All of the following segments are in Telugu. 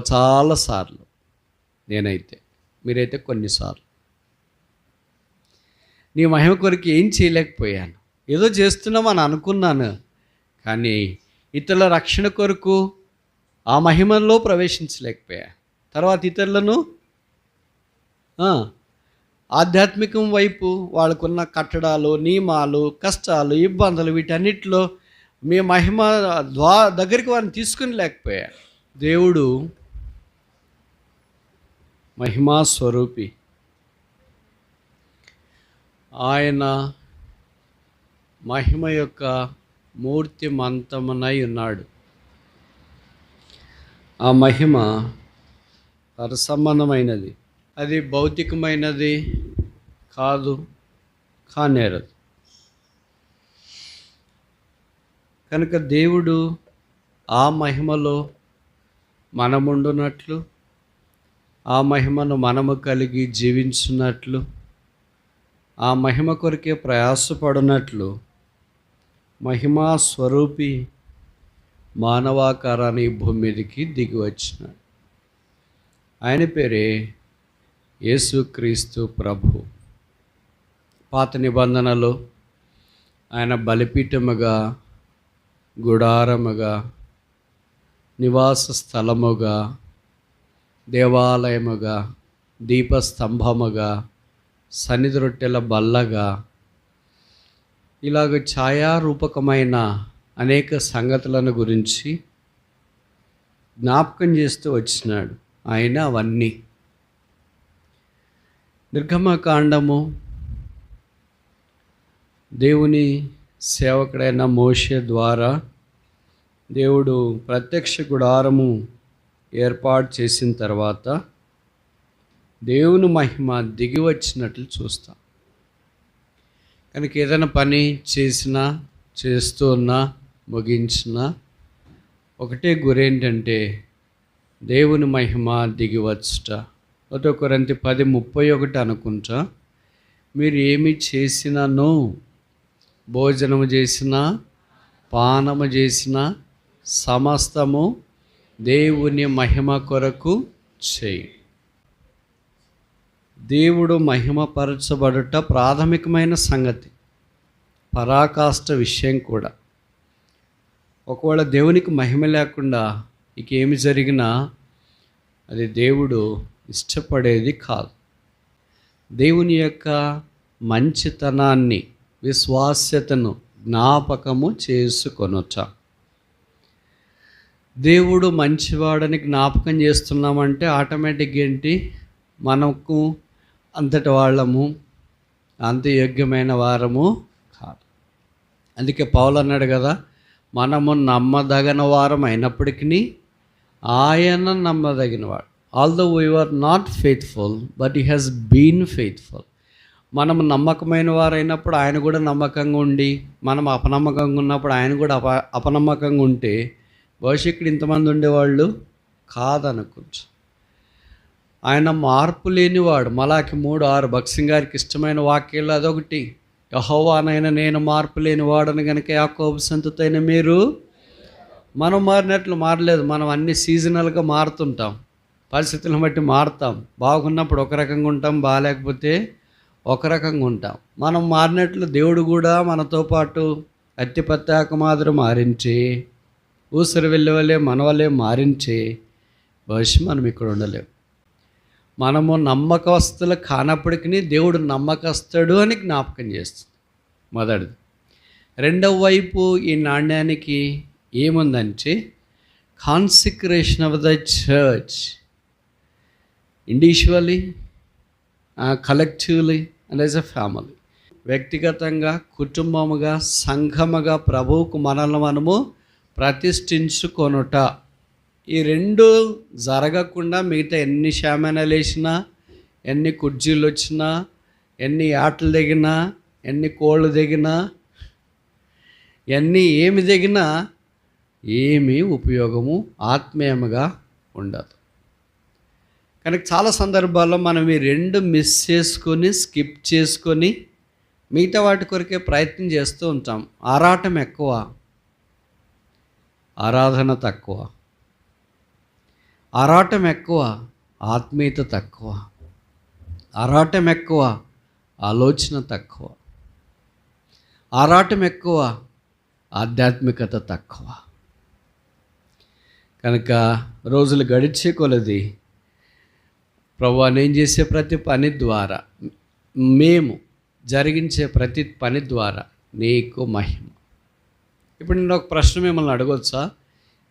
చాలాసార్లు, నేనైతే, మీరైతే కొన్నిసార్లు నీ మహిమ కొరకు ఏం చేయలేకపోయాను. ఏదో చేస్తున్నామని అనుకున్నాను, కానీ ఇతరుల రక్షణ కొరకు ఆ మహిమల్లో ప్రవేశించలేకపోయా. తర్వాత ఇతరులను ఆధ్యాత్మికం వైపు వాళ్ళకున్న కట్టడాలు, నియమాలు, కష్టాలు, ఇబ్బందులు, వీటన్నిటిలో మీ మహిమ దగ్గరికి వారిని తీసుకుని లేకపోయా. దేవుడు మహిమా స్వరూపి. ఆయన మహిమ యొక్క మూర్తిమంతమునై ఉన్నాడు. ఆ మహిమ పరసంబంధమైనది, అది భౌతికమైనది కాదు, కానేరదు. కనుక దేవుడు ఆ మహిమలో మనముండునట్లు, ఆ మహిమను మనము కలిగి జీవించున్నట్లు, ఆ మహిమ కొరకే ప్రయాసపడినట్లు మహిమా స్వరూపి మానవాకారాన్ని భూమి మీదకి దిగి వచ్చినాడు. ఆయన పేరే యేసుక్రీస్తు ప్రభు. పాత నిబంధనలో ఆయన బలిపీఠముగా, గుడారముగా, నివాస స్థలముగా, దేవాలయముగా, దీపస్తంభముగా, సన్నిధి రొట్టెల బల్లగా, ఇలాగ ఛాయారూపకమైన అనేక సంగతులను గురించి జ్ఞాపకం చేస్తూ వచ్చినాడు ఆయన. అవన్నీ నిర్గమకాండము దేవుని సేవకుడైన మోషే ద్వారా దేవుడు ప్రత్యక్ష గుడారము ఏర్పాటు చేసిన తర్వాత దేవుని మహిమ దిగి వచ్చినట్లు చూస్తాం. కనుక ఏదైనా పని చేసినా, చేస్తూ ఉన్నా, ముగించినా ఒకటే గురేంటంటే దేవుని మహిమ దిగి వచ్చుట. 1 కొరింథీ 10:31 అనుకుంటా, మీరు ఏమి చేసినానో, భోజనము చేసినా, పానము చేసినా సమస్తము దేవుని మహిమ కొరకు చేయి. దేవుడు మహిమపరచబడుట ప్రాథమికమైన సంగతి, పరాకాష్ట విషయం కూడా. ఒకవేళ దేవునికి మహిమ లేకుండా ఇకేమి జరిగినా అది దేవుడు ఇష్టపడేది కాదు. దేవుని యొక్క మంచితనాన్ని, విశ్వాస్యతను జ్ఞాపకము చేసుకొనుట. దేవుడు మంచివాడని జ్ఞాపకం చేస్తున్నామంటే ఆటోమేటిక్గా ఏంటి, మనకు అంతటి వాళ్ళము, అంత యోగ్యమైన వారము కాదు. అందుకే పౌలు అన్నాడు కదా, మనము నమ్మదగిన వారం అయినప్పటికీ ఆయన నమ్మదగినవాడు. Although we are not faithful but he has been faithful. మనం నమ్మకమైన వారైనప్పుడు ఆయన కూడా నమ్మకంగా ఉండి, మనం అపనమ్మకంగా ఉన్నప్పుడు ఆయన కూడా అపనమ్మకంగా ఉంటే బహుశా ఇక్కడ ఇంతమంది ఉండేవాళ్ళు కాదనుకోవచ్చు. ఆయన మార్పు లేనివాడు. మలాకి 3:6 భక్సింగ్ గారికి ఇష్టమైన వాక్యాలు అదొకటి. యెహోవానైన నేను మార్పు లేనివాడని కనుక యాకోబు సంతతైన మీరు. మనం మారినట్లు మారలేదు. మనం అన్ని సీజనల్గా మారుతుంటాం, పరిస్థితులను బట్టి మారుతాం. బాగున్నప్పుడు ఒక రకంగా ఉంటాం, బాగాలేకపోతే ఒక రకంగా ఉంటాం. మనం మారినట్లు దేవుడు కూడా మనతో పాటు అత్తిపత్తాక మాదిరి మారించి, ఊసరి వెళ్ళే వాళ్ళే మన వల్లే మారించి బహుశా మనం ఇక్కడ ఉండలేము. మనము నమ్మకస్తులు కానప్పటికీ దేవుడు నమ్మకస్తుడు అని జ్ఞాపకం చేస్తుంది, మొదటిది. రెండవ వైపు ఈ నాణ్యానికి ఏముందంటే consecration of the church, individually, collectively and as a family. వ్యక్తిగతంగా, కుటుంబముగా, సంఘముగా ప్రభువుకు మనల్ని మనము ప్రతిష్ఠించుకొనుట. ఈ రెండు జరగకుండా మిగతా ఎన్ని శామానాలు వేసినా, ఎన్ని కుర్చీలు వచ్చినా, ఎన్ని ఆటలు దిగినా, ఎన్ని కోళ్ళు దిగినా, ఎన్ని ఏమి దిగినా ఏమీ ఉపయోగము ఆత్మీయముగా ఉండదు. కనుక చాలా సందర్భాల్లో మనం ఈ రెండు మిస్ చేసుకొని, స్కిప్ చేసుకొని మిగతా వాటి కొరకే ప్రయత్నం చేస్తూ ఉంటాం. ఆరాటం ఎక్కువ, ఆరాధన తక్కువ. ఆరాటం ఎక్కువ, ఆత్మీయత తక్కువ. ఆరాటం ఎక్కువ, ఆలోచన తక్కువ. ఆరాటం ఎక్కువ, ఆధ్యాత్మికత తక్కువ. కనుక రోజులు గడిచే కొలది ప్రభువా, నేను చేసే ప్రతి పని ద్వారా, మేము జరిగించే ప్రతి పని ద్వారా నీకు మహిమ. ఇప్పుడు నేను ఒక ప్రశ్న మిమ్మల్ని అడగొచ్చా?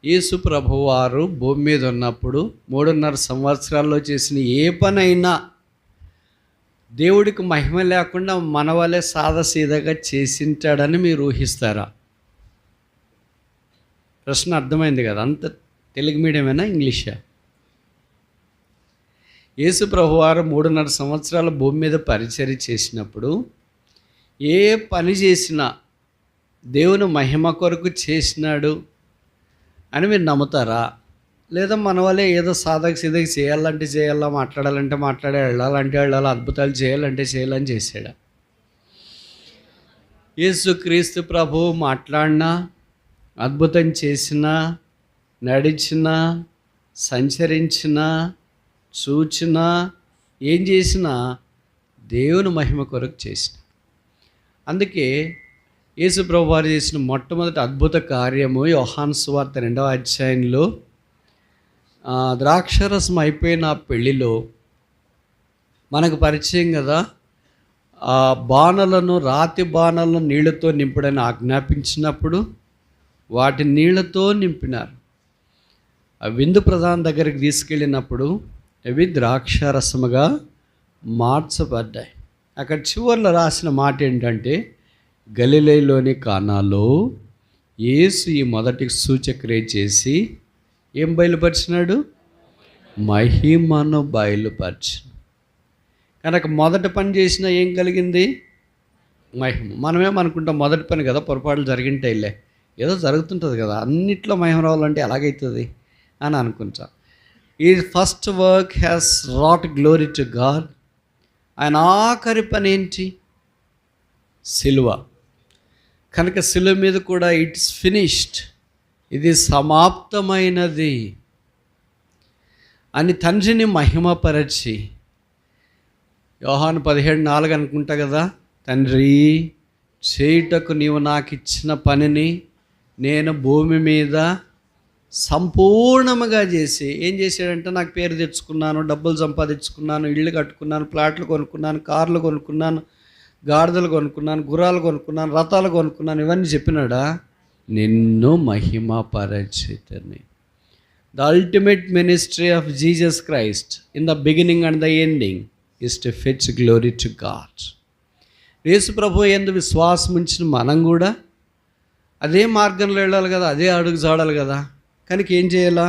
యేసు ప్రభువారు భూమి మీద ఉన్నప్పుడు 3.5 సంవత్సరాల్లో చేసిన ఏ పనైనా దేవుడికి మహిమ లేకుండా మన వలె సాదాసీదాగా చేసింటాడని మీరు ఊహిస్తారా? ప్రశ్న అర్థమైంది కదా? అంత తెలుగు మీడియమేనా, ఇంగ్లీషా? యేసు ప్రభువారు 3.5 సంవత్సరాల భూమి మీద పరిచర్య చేసినప్పుడు ఏ పని చేసినా దేవుని మహిమ కొరకు చేసినాడు అని మీరు నమ్ముతారా? లేదా మన వల్లే ఏదో సాధక సీదకి చేయాలంటే చేయాలా, మాట్లాడాలంటే మాట్లాడే, వెళ్ళాలంటే వెళ్ళాలా, అద్భుతాలు చేయాలంటే చేయాలని చేశాడా? యేసుక్రీస్తు ప్రభువు మాట్లాడినా, అద్భుతం చేసినా, నడిచినా, సంచరించినా, చూచినా, ఏం చేసినా దేవుని మహిమ కొరకు చేసిన. అందుకే యేసు ప్రభు వారు చేసిన మొట్టమొదటి అద్భుత కార్యము యోహాను సువార్త 2వ అధ్యాయంలో ద్రాక్షరసం అయిపోయిన పెళ్లిలో మనకు పరిచయం కదా. ఆ బాణలను, రాతి బాణలను నీళ్లతో నింపుడని ఆజ్ఞాపించినప్పుడు వాటి నీళ్లతో నింపినారు. ఆ విందు ప్రధాన దగ్గరికి తీసుకెళ్ళినప్పుడు అవి ద్రాక్షరసముగా మార్చబడ్డాయి. అక్కడ చివర్లో రాసిన మాట ఏంటంటే, గలిలయలోని కానాలో యేసు ఈ మొదటి సూచక్రియ చేసి ఏం బయలుపరిచినాడు? మహిమను బయలుపరిచిన. కనుక మొదటి పని చేసినా ఏం కలిగింది? మహిమ. మనమేమనుకుంటాం, మొదటి పని కదా, పొరపాట్లు జరిగింటాయిలే, ఏదో జరుగుతుంటుంది కదా, అన్నిట్లో మహిమ రావాలంటే ఎలాగవుతుంది అని అనుకుంటాం. ఈ first work has wrought glory to God. ఆయన ఆఖరి పని ఏంటి? సిలువ. కనుక సిలువ మీద కూడా ఇట్స్ ఫినిష్డ్, ఇది సమాప్తమైనది అని తండ్రిని మహిమపరచి, యోహాను 17:4 అనుకుంటా కదా, తండ్రి చేయుటకు నీవు నాకు ఇచ్చిన పనిని నేను భూమి మీద సంపూర్ణముగా చేసి, ఏం చేశాడంటే, నాకు పేరు తెచ్చుకున్నాను, డబ్బులు సంపాదించుకున్నాను, ఇళ్ళు కట్టుకున్నాను, ప్లాట్లు కొనుక్కున్నాను, కార్లు కొనుక్కున్నాను, గాడిదలు కొనుక్కున్నాను, గుర్రాలు కొనుక్కున్నాను, రథాలు కొనుక్కున్నాను, ఇవన్నీ చెప్పినాడా? నిన్ను మహిమపరచితిని. The ultimate ministry of Jesus Christ in the beginning and the ending is to fetch glory to God. యేసు ప్రభు యందు విశ్వాసం ఉంచిన మనం కూడా అదే మార్గంలో వెళ్ళాలి కదా, అదే అడుగు జాడాలి కదా. కనుక ఏం చేయాలా?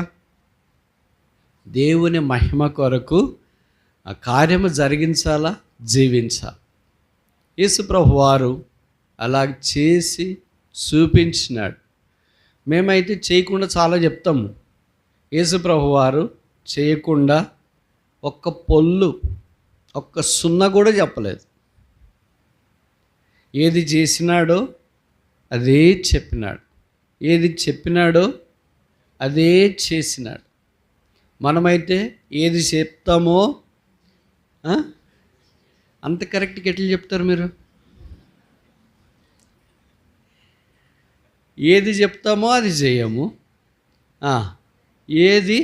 దేవుని మహిమ కొరకు ఆ కార్యము జరిగించాలా, జీవించాలి. యేసు ప్రభు వారు అలా చేసి చూపించినాడు. మేమైతే చేయకుండా చాలా చెప్తాము. యేసు ప్రభు వారు చేయకుండా ఒక్క పొల్లు, ఒక్క సున్నా కూడా చెప్పలేదు. ఏది చేసినాడో అదే చెప్పినాడు, ఏది చెప్పినాడో అదే చేసినాడు. మనమైతే ఏది చెప్తామో అంత కరెక్ట్గా ఎట్లా చెప్తారు మీరు? ఏది చెప్తామో అది చేయము, ఏది.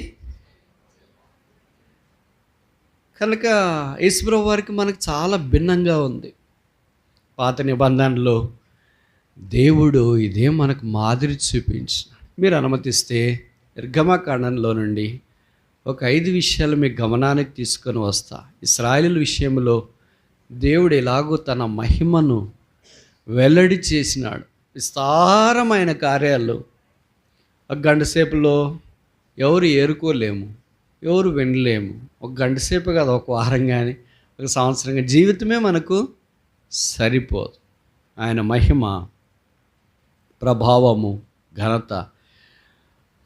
కనుక యేసుప్రభు వారికి మనకు చాలా భిన్నంగా ఉంది. పాత నిబంధనలో దేవుడు ఇదే మనకు మాదిరి చూపించిన. మీరు అనుమతిస్తే నిర్గమకాండంలో నుండి ఒక 5 విషయాలు మీ గమనానికి తీసుకొని వస్తా. ఇశ్రాయేలు విషయంలో దేవుడు ఎలాగో తన మహిమను వెల్లడి చేసినాడు. విస్తారమైన కార్యాలు ఒక గంట సేపులో ఎవరు ఏరుకోలేము, ఎవరు వినలేము. ఒక గంట సేపు కాదు, ఒక వారం కానీ ఒక సంవత్సరంగా జీవితమే మనకు సరిపోదు. ఆయన మహిమ, ప్రభావము, ఘనత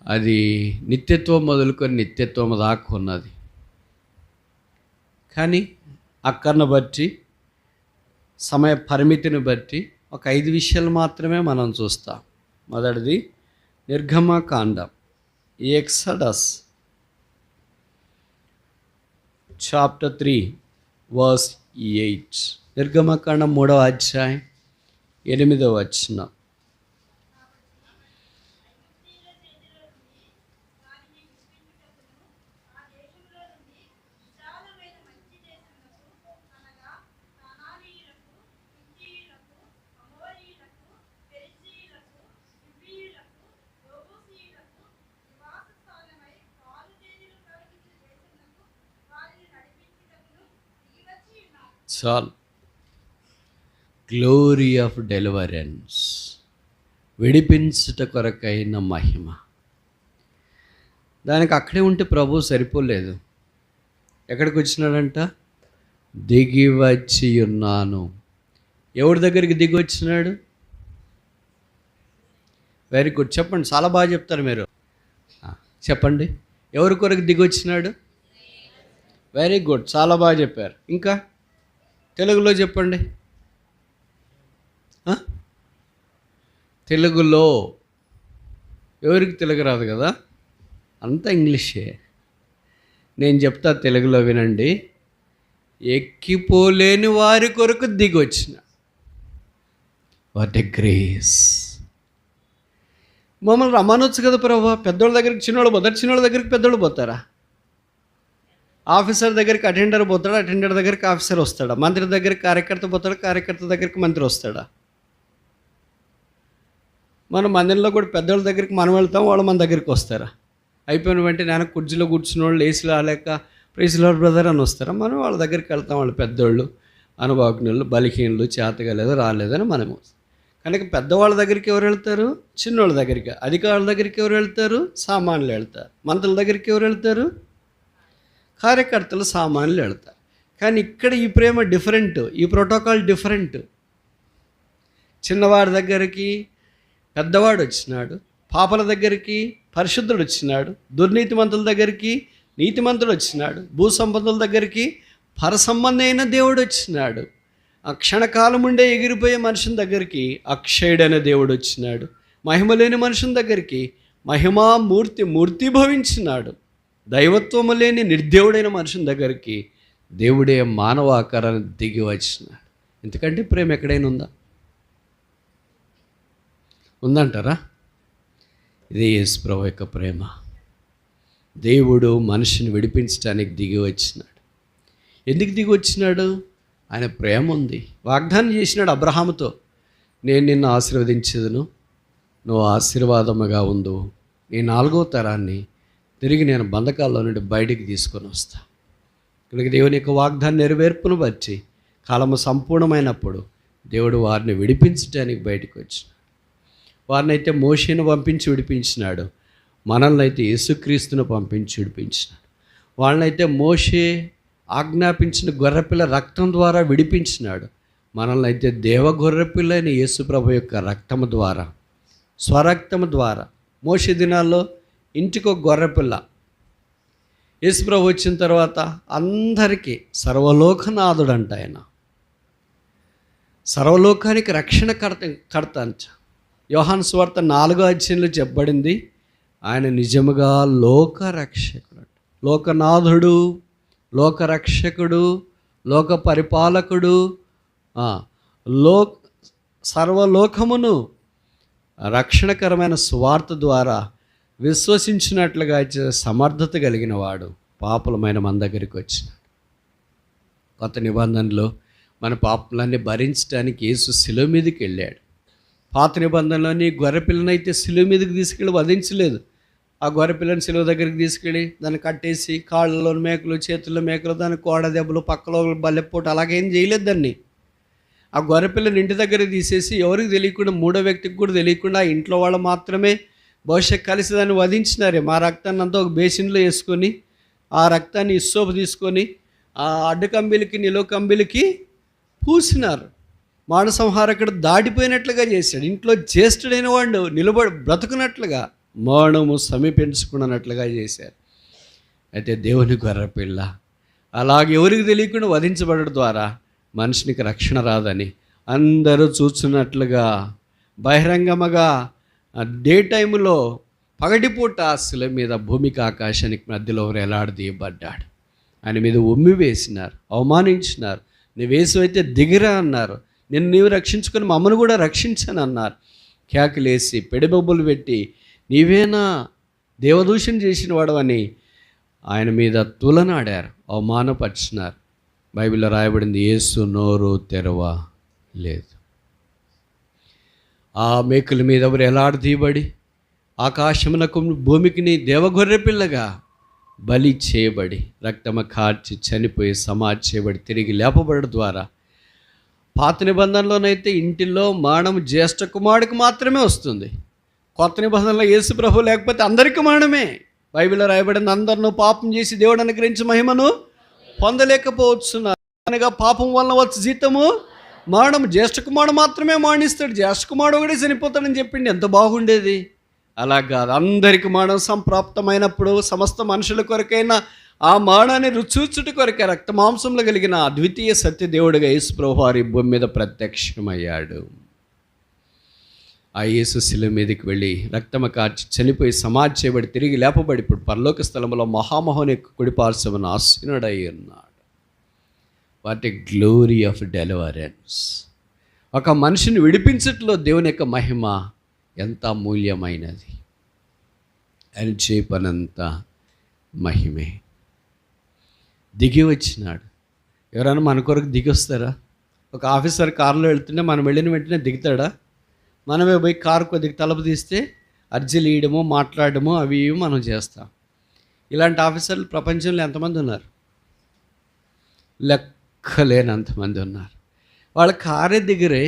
అది నిత్యత్వం మొదలుకొని నిత్యత్వం దాకా ఉన్నది. కానీ అక్కర్ను బట్టి, సమయ పరిమితిని బట్టి ఒక 5 విషయాలు మాత్రమే మనం చూస్తాం. మొదటిది నిర్గమకాండం, ఎక్సడస్ చాప్టర్ 3 వర్స్ 8. నిర్గమకాండం 3వ అధ్యాయం 8వ వచనం. చాలు. గ్లోరీ ఆఫ్ డెలివరెన్స్, విడిపించుట కొరకైన మహిమ. దానికి అక్కడే ఉంటే ప్రభు సరిపోలేదు. ఎక్కడికి వచ్చినాడంట? దిగి వచ్చి ఉన్నాను. ఎవరి దగ్గరికి దిగి వచ్చినాడు? వెరీ గుడ్, చెప్పండి. చాలా బాగా చెప్తారు మీరు. చెప్పండి, ఎవరి కొరకు దిగి వచ్చినాడు? వెరీ గుడ్, చాలా బాగా చెప్పారు. ఇంకా తెలుగులో చెప్పండి. తెలుగులో ఎవరికి తెలుగు రాదు కదా, అంతా ఇంగ్లీషే. నేను చెప్తా, తెలుగులో వినండి. ఎక్కిపోలేని వారి కొరకు దిగి వచ్చిన. What a grace. మమ్మల్ని రమ్మనొచ్చు కదా ప్రభు. పెద్దోళ్ళ దగ్గరికి చిన్నోళ్ళు పోతారు, చిన్నోళ్ళ దగ్గరికి పెద్దోళ్ళు పోతారా? ఆఫీసర్ దగ్గరికి అటెండర్ పోతాడా, అటెండర్ దగ్గరికి ఆఫీసర్ వస్తాడా? మంత్రి దగ్గరికి కార్యకర్త పోతాడా, కార్యకర్త దగ్గరికి మంత్రి వస్తాడా? మన మందిరంలో కూడా పెద్దోళ్ళ దగ్గరికి మనం వెళ్తాం, వాళ్ళు మన దగ్గరికి వస్తారా? అయిపోయిన వెంటనే నేను కుర్చీలో కూర్చున్న వాళ్ళు లేచి రాలేక ప్రైజ్ లార్డ్ బ్రదర్ అని వస్తారా? మనం వాళ్ళ దగ్గరికి వెళ్తాం. వాళ్ళు పెద్దోళ్ళు, అనుభవజ్ఞులు, బలహీనులు, చేతగాలేదు, రాలేదని మనము. కనుక పెద్దవాళ్ళ దగ్గరికి ఎవరు వెళ్తారు? చిన్నోళ్ళ దగ్గరికి. అధికారుల దగ్గరికి ఎవరు వెళ్తారు? సామాన్యులు వెళ్తారు. మంత్రుల దగ్గరికి ఎవరు వెళ్తారు? కార్యకర్తలు, సామాన్యులు వెళ్తారు. కానీ ఇక్కడ ఈ ప్రేమ డిఫరెంట్, ఈ ప్రోటోకాల్ డిఫరెంట్. చిన్నవాడి దగ్గరికి పెద్దవాడు వచ్చినాడు, పాపల దగ్గరికి పరిశుద్ధుడు వచ్చినాడు, దుర్నీతిమంతుల దగ్గరికి నీతిమంతుడు వచ్చినాడు, భూసంపదల దగ్గరికి పరసంబంధమైన దేవుడు వచ్చినాడు, ఆ క్షణకాలం ఉండే ఎగిరిపోయే మనుషుని దగ్గరికి అక్షయుడైన దేవుడు వచ్చినాడు, మహిమ లేని మనుషుని దగ్గరికి మహిమా మూర్తి భవించినాడు, దైవత్వము లేని నిర్దేవుడైన మనుషుని దగ్గరికి దేవుడే మానవ ఆకారాన్ని దిగి వచ్చినాడు. ఎందుకంటే ప్రేమ ఎక్కడైనా ఉందంటారా? ఇదే యేసు ప్రభువు యొక్క ప్రేమ. దేవుడు మనిషిని విడిపించడానికి దిగి వచ్చినాడు. ఎందుకు దిగి వచ్చినాడు? ఆయన ప్రేమ ఉంది. వాగ్దానం చేసినాడు అబ్రహాముతో, నేను నిన్ను ఆశీర్వదించేదను, నువ్వు ఆశీర్వాదముగా ఉండు, నీ 4వ తరాన్ని తిరిగి నేను బంధకాల్లో నుండి బయటికి తీసుకొని వస్తా. ఇక్కడికి దేవుని యొక్క వాగ్దానం నెరవేర్పును బట్టి కాలము సంపూర్ణమైనప్పుడు దేవుడు వారిని విడిపించడానికి బయటకు వచ్చినాడు. వారిని అయితే మోషేను పంపించి విడిపించినాడు, మనల్ని అయితే యేసుక్రీస్తును పంపించి విడిపించినాడు. వాళ్ళనైతే మోషే ఆజ్ఞాపించిన గొర్రెపిల్ల రక్తం ద్వారా విడిపించినాడు, మనల్ని అయితే దేవ గొర్రెపిల్ల అయిన యేసు ప్రభు యొక్క రక్తము ద్వారా, స్వరక్తము ద్వారా. మోషే దినాల్లో ఇంటికి ఒక గొర్రెపిల్ల. యేసు ప్రభు వచ్చిన తర్వాత అందరికీ సర్వలోకనాథుడు అంట. ఆయన సర్వలోకానికి రక్షణ కర్త అంట. యోహాను సువార్త 4వ అధ్యాయంలో చెప్పబడింది, ఆయన నిజముగా లోకరక్షకుడు, లోకనాథుడు, లోకరక్షకుడు, లోక పరిపాలకుడు, సర్వలోకమును రక్షణకరమైన సువార్త ద్వారా విశ్వసించినట్లుగా సమర్థత కలిగిన వాడు పాపులమైన మన దగ్గరికి వచ్చినాడు. కొత్త నిబంధనలో మన పాపలన్నీ భరించడానికి యేసు శిలువ మీదకి వెళ్ళాడు. పాత నిబంధనలోని గొర్రెపిల్లనైతే శిలువ మీదకి తీసుకెళ్ళి వధించలేదు. ఆ గొర్రెపిల్లని శిలువ దగ్గరికి తీసుకెళ్ళి దాన్ని కట్టేసి కాళ్ళలో మేకలు, చేతుల్లో మేకలు, దాని కోడ దెబ్బలు, పక్కలో బల్లెపోటు అలాగేం చేయలేదు దాన్ని. ఆ గొర్రెపిల్లని ఇంటి దగ్గర తీసేసి ఎవరికి తెలియకుండా, 3వ వ్యక్తికి కూడా తెలియకుండా, ఆ ఇంట్లో వాళ్ళు మాత్రమే బహుశా కలిసి దాన్ని వధించినారే. మా రక్తాన్ని అంతా ఒక బేసిన్లో వేసుకొని, ఆ రక్తాన్ని ఇస్సోపు తీసుకొని ఆ అడ్డు కంబిలికి నిలువ కంబిలికి పూసినారు. మానవ సంహారకుడు దాటిపోయినట్లుగా చేశాడు. ఇంట్లో జ్యేష్ఠుడైన వాడు నిలబడి బ్రతుకున్నట్లుగా, మరణము సమీపించుకున్నట్లుగా చేశారు. అయితే దేవుని గొర్రెపిల్ల అలాగే ఎవరికి తెలియకుండా వధించబడడం ద్వారా మనిషినికి రక్షణ రాదని అందరూ చూస్తున్నట్లుగా బహిరంగముగా డే టైంలో పగటిపూట శిల మీద భూమికి ఆకాశానికి మధ్యలో వేలాడదీయబడ్డాడు. ఆయన మీద ఉమ్మి వేసినారు, అవమానించినారు. నువ్వేసు అయితే దిగిరా అన్నారు. నీవు రక్షించుకొని మమ్మల్ని కూడా రక్షించని అన్నారు. కేకలేసి పెడిబొబ్బులు పెట్టి నీవేనా దేవదూషణ చేసిన వాడవని ఆయన మీద తులనాడారు, అవమానపరిచినారు. బైబిల్లో రాయబడింది, యేసు నోరు తెరవలేదు. ఆ మేకుల మీద ఎవరు ఎలాడదీయబడి ఆకాశమునకు భూమికిని దేవగొర్రె పిల్లగా బలి చేయబడి రక్తమ కార్చి చనిపోయి సమాధి చేయబడి తిరిగి లేపబడడం ద్వారా, పాత నిబంధనలోనైతే ఇంటిలో మరణం జ్యేష్ఠ కుమారుడికి మాత్రమే వస్తుంది. కొత్త నిబంధనలో యేసు ప్రభు లేకపోతే అందరికీ మరణమే. బైబిల్లో రాయబడింది, అందరినూ పాపం చేసి దేవుడు అనుగ్రహించి మహిమను పొందలేకపోతున్నారు. అనగా పాపం వలన వచ్చే జీతము మరణం. జ్యేష్ఠ కుమారుడు మాత్రమే మరణిస్తాడు, జ్యేష్ఠ కుమారుడు ఒకటే చనిపోతాడని చెప్పిండి. ఎంత బాగుండేది. అలా కాదు, అందరికి మరణం సంప్రాప్తమైనప్పుడు సమస్త మనుషుల కొరకైన ఆ మరణాన్ని రుచూచుటి కొరకే రక్త మాంసంలో కలిగిన అద్వితీయ సత్యదేవుడిగా యేసు ప్రభువు వారి భూమి మీద ప్రత్యక్షమయ్యాడు. ఆ యేసు శిలువ మీదకి వెళ్ళి రక్తమ కార్చి చనిపోయి సమాధి చేయబడి తిరిగి లేపబడి ఇప్పుడు పరలోక స్థలంలో మహామహోని కుడిపార్శ్వమున ఆసీనుడై ఉన్నాడు. What a glory of deliverance. ఒక మనిషిని విడిపించట్లో దేవుని యొక్క మహిమ ఎంత అమూల్యమైనది. ఆయన చేపనంత మహిమే. దిగి వచ్చినాడు. ఎవరైనా మన కొరకు దిగి వస్తారా? ఒక ఆఫీసర్ కారులో వెళ్తుంటే మనం వెళ్ళిన వెంటనే దిగుతాడా? మనమే పోయి కారు కొద్దిగా తలుపు తీస్తే అర్జీలు ఇవ్వడము, మాట్లాడడము అవి ఇవి మనం చేస్తాం. ఇలాంటి ఆఫీసర్లు ప్రపంచంలో ఎంతమంది ఉన్నారు? లెక్కలేనంతమంది ఉన్నారు. వాళ్ళ కారే దిగరే,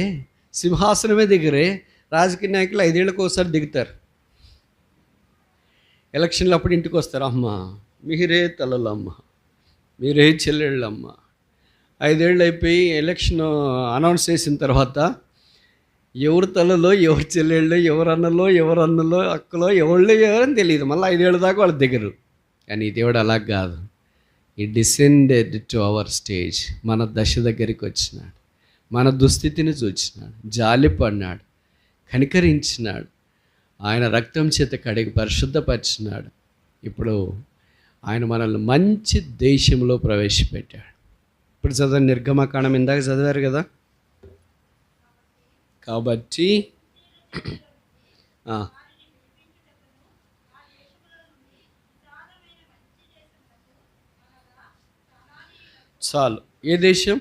సింహాసనమే దిగరే. రాజకీయ నాయకులు 5 ఏళ్ళకి ఒకసారి దిగుతారు. ఎలక్షన్లు అప్పుడు ఇంటికి వస్తారు, అమ్మ మీరే తలలమ్మ, మీరే చెల్లెళ్ళమ్మ. 5 ఏళ్ళు అయిపోయి ఎలక్షన్ అనౌన్స్ చేసిన తర్వాత ఎవరు తలలో, ఎవరు చెల్లెళ్ళు, ఎవరు అన్నలో, అక్కలో, ఎవరని తెలియదు. మళ్ళీ 5 ఏళ్ళ దాకా వాళ్ళ దిగరు. కానీ దేవుడు అలా కాదు. ఈ డిసెండెడ్ టు అవర్ స్టేజ్. మన దశ దగ్గరికి వచ్చినాడు, మన దుస్థితిని చూచినాడు, జాలిపడినాడు, కనికరించినాడు. ఆయన రక్తం చేత కడిగి పరిశుద్ధపరిచినాడు. ఇప్పుడు ఆయన మనల్ని మంచి దేశంలో ప్రవేశపెట్టాడు. ఇప్పుడు చదవని నిర్గమకాండం ఇందాక చదివారు కదా. కాబట్టి చాలు. ఏ దేశం?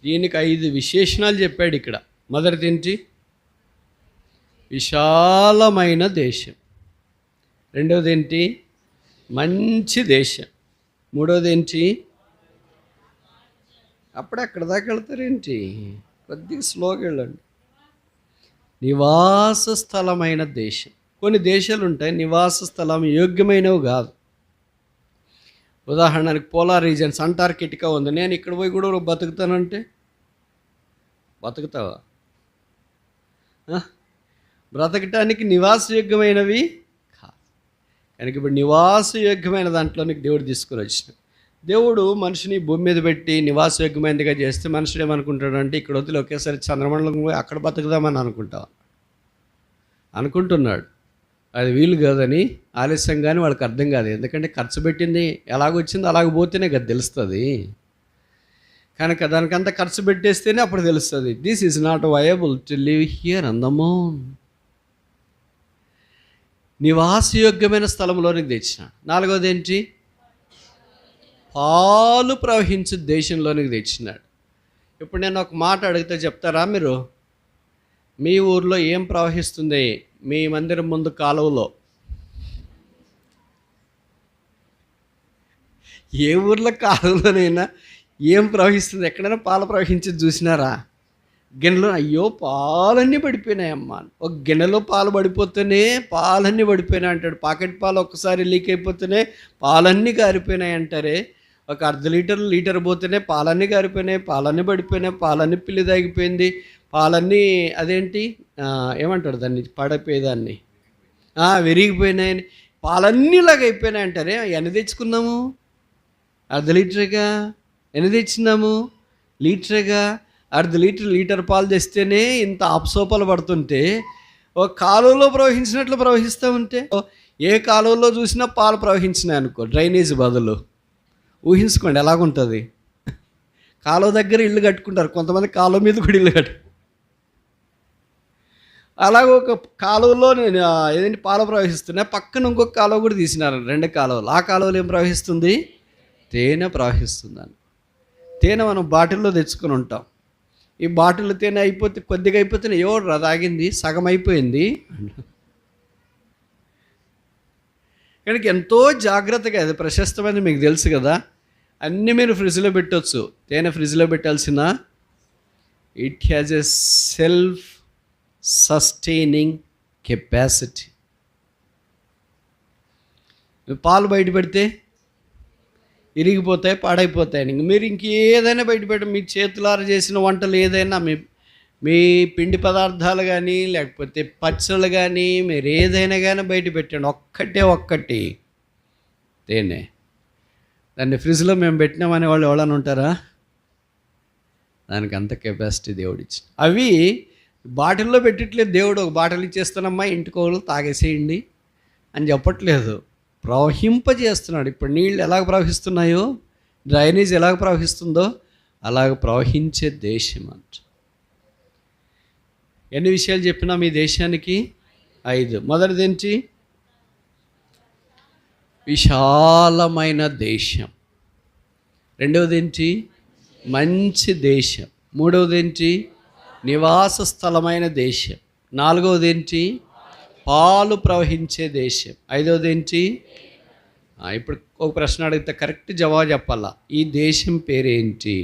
దీనికి 5 విశేషణాలు చెప్పాడు ఇక్కడ. మొదటిది ఏంటి? విశాలమైన దేశం. రెండవది ఏంటి? మంచి దేశం. మూడవది ఏంటి? అప్పుడు అక్కడ దాకా వెళ్తారేంటి? కొద్దిగా స్లోగా వెళ్ళండి. నివాస స్థలమైన దేశం. కొన్ని దేశాలు ఉంటాయి నివాస స్థలం యోగ్యమైనవి కాదు. ఉదాహరణకి పోలార్ రీజన్స్, అంటార్కిటికా ఉంది. నేను ఇక్కడ పోయి కూడా బతుకుతానంటే బతుకుతావా? బ్రతకటానికి నివాసయోగ్యమైనవి కాదు. కనుక ఇప్పుడు నివాసయోగ్యమైన దాంట్లో నీకు దేవుడు తీసుకుని వచ్చిన. దేవుడు మనిషిని భూమి మీద పెట్టి నివాసయోగ్యమైనదిగా చేస్తే మనుషుడు ఏమనుకుంటాడంటే ఇక్కడ వదిలి ఒకేసారి చంద్రమండలం పోయి అక్కడ బతుకుదామని అనుకుంటున్నాడు. అది వీలు కాదని ఆలస్యంగానే వాళ్ళకి అర్థం కాదు. ఎందుకంటే ఖర్చు పెట్టింది ఎలాగొచ్చిందో అలాగ పోతేనే కదా తెలుస్తుంది. కనుక దానికంతా ఖర్చు పెట్టేస్తేనే అప్పుడు తెలుస్తుంది. This is not viable to live here on the moon. నివాసయోగ్యమైన స్థలంలోనికి తెచ్చినాడు. నాలుగోది ఏంటి? పాలు ప్రవహించే దేశంలోనికి తెచ్చినాడు. ఇప్పుడు నేను ఒక మాట అడిగితే చెప్తారా మీరు? మీ ఊర్లో ఏం ప్రవహిస్తుంది? మీ మందిరం ముందు కాలువలో ఏ ఊర్లో కాలువలోనైనా ఏం ప్రవహిస్తుంది? ఎక్కడైనా పాలు ప్రవహించేది చూసినారా? గిన్నెలో అయ్యో పాలన్నీ పడిపోయినాయమ్మా. ఒక గిన్నెలో పాలు పడిపోతేనే పాలన్నీ పడిపోయినాయి అంటాడు. పాకెట్ పాలు ఒక్కసారి లీక్ అయిపోతేనే పాలన్నీ కారిపోయినాయి అంటారే. ఒక 1/2 లీటర్ పోతేనే పాలన్నీ కారిపోయినాయి, పాలన్నీ పడిపోయినాయి, పాలన్నీ పిల్లి తాగిపోయింది, పాలన్నీ అదేంటి ఏమంటాడు దాన్ని, పడిపోయేదాన్ని విరిగిపోయినాయని, పాలన్నీ ఇలాగ అయిపోయినాయి అంటారే. ఎన్ని తెచ్చుకున్నాము? 1/2 లీటర్గా. ఎన్ని తెచ్చినాము? లీటర్గా. 1/2 లీటర్ పాలు తెస్తేనే ఇంత అప్సోపాలు పడుతుంటే ఒక కాలువలో ప్రవహించినట్లు ప్రవహిస్తూ ఉంటే, ఏ కాలువలో చూసినా పాలు ప్రవహించినాయి అనుకో, డ్రైనేజ్ బదులు ఊహించుకోండి ఎలాగుంటుంది. కాలువ దగ్గర ఇల్లు కట్టుకుంటారు, కొంతమంది కాలువ మీద కూడా ఇల్లు అలాగే ఒక కాలువలో ఏదంటే పాలు ప్రవహిస్తున్నాయి, పక్కన ఇంకొక కాలువ కూడా తీసినారు, 2 కాలువలు. ఆ కాలువలో ఏం ప్రవహిస్తుంది? తేనె ప్రవహిస్తుందని. తేనె మనం బాటిల్లో తెచ్చుకొని ఉంటాం. ఈ బాటిల్లో తేనె అయిపోతే కొద్దిగా అయిపోతే ఎవరు తాగింది, సగం అయిపోయింది. కనుక ఎంతో జాగ్రత్తగా, అది ప్రశస్తమైనది మీకు తెలుసు కదా. అన్నీ మీరు ఫ్రిడ్జ్లో పెట్టవచ్చు. తేనె ఫ్రిడ్జ్లో పెట్టాల్సిన, it has a self sustaining capacity. పాలు బయట పెడితే ఇరిగిపోతాయి, పాడైపోతాయి. మీరు ఇంకేదైనా బయట పెట్ట, మీ చేతులారా చేసిన వంటలు ఏదైనా, మీ పిండి పదార్థాలు కానీ, లేకపోతే పచ్చళ్ళు కానీ, మీరు ఏదైనా కానీ బయట పెట్టండి, ఒక్కటి తేనె. దాన్ని ఫ్రిడ్జ్లో మేము పెట్టినామనే వాళ్ళు ఎవరైనా ఉంటారా? దానికి అంత కెపాసిటీ దేవుడిచ్చి. అవి బాటిల్లో పెట్టట్లేదు దేవుడు. ఒక బాటిల్ ఇచ్చేస్తానమ్మా, ఇంటికోళ్ళు తాగేసేయండి అని చెప్పట్లేదు, ప్రవహింపజేస్తున్నాడు. ఇప్పుడు నీళ్ళు ఎలాగ ప్రవహిస్తున్నాయో, డ్రైనేజ్ ఎలాగ ప్రవహిస్తుందో అలాగ ప్రవహించే దేశం అంట. ఎన్ని విషయాలు చెప్పినా మీ దేశానికి? 5. మొదటిదేంటి? విశాలమైన దేశం. రెండవదేంటి? మంచి దేశం. మూడవదేంటి? నివాస స్థలమైన దేశం. నాలుగవదేంటి? పాలు ప్రవహించే దేశం. ఐదవదేంటి? ఇప్పుడు ఒక ప్రశ్న అడిగితే కరెక్ట్ జవాబు చెప్పాలా. ఈ దేశం పేరేంటి?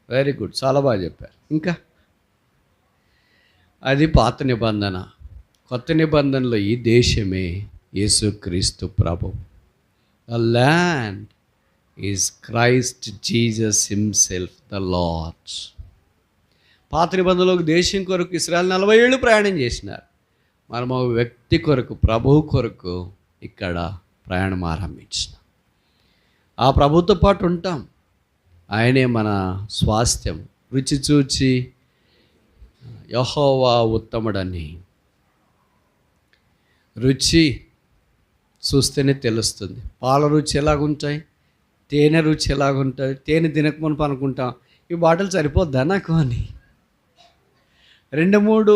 వెరీ గుడ్, చాలా బాగా చెప్పారు. ఇంకా అది పాత నిబంధన. కొత్త నిబంధనలో ఈ దేశమే యేసుక్రీస్తు ప్రభు. The land is Christ Jesus himself the Lord. పాత నిబంధనలో దేశం కొరకు ఇశ్రాయేలు 40 ఏళ్ళు ప్రయాణం చేసినారు. మనం ఒక వ్యక్తి కొరకు, ప్రభువు కొరకు ఇక్కడ ప్రయాణం ఆరంభించిన. ఆ ప్రభుతో పాటు ఉంటాం. ఆయనే మన స్వాస్థ్యం. రుచి చూచి యెహోవా ఉత్తముడని. రుచి చూస్తేనే తెలుస్తుంది. పాల రుచి ఎలాగుంటాయి, తేనె రుచి ఎలాగుంటుంది. తేనె తినకమునుపు అనుకుంటాం, ఈ బాటిల్ సరిపోద్దా నాకు అని. 2-3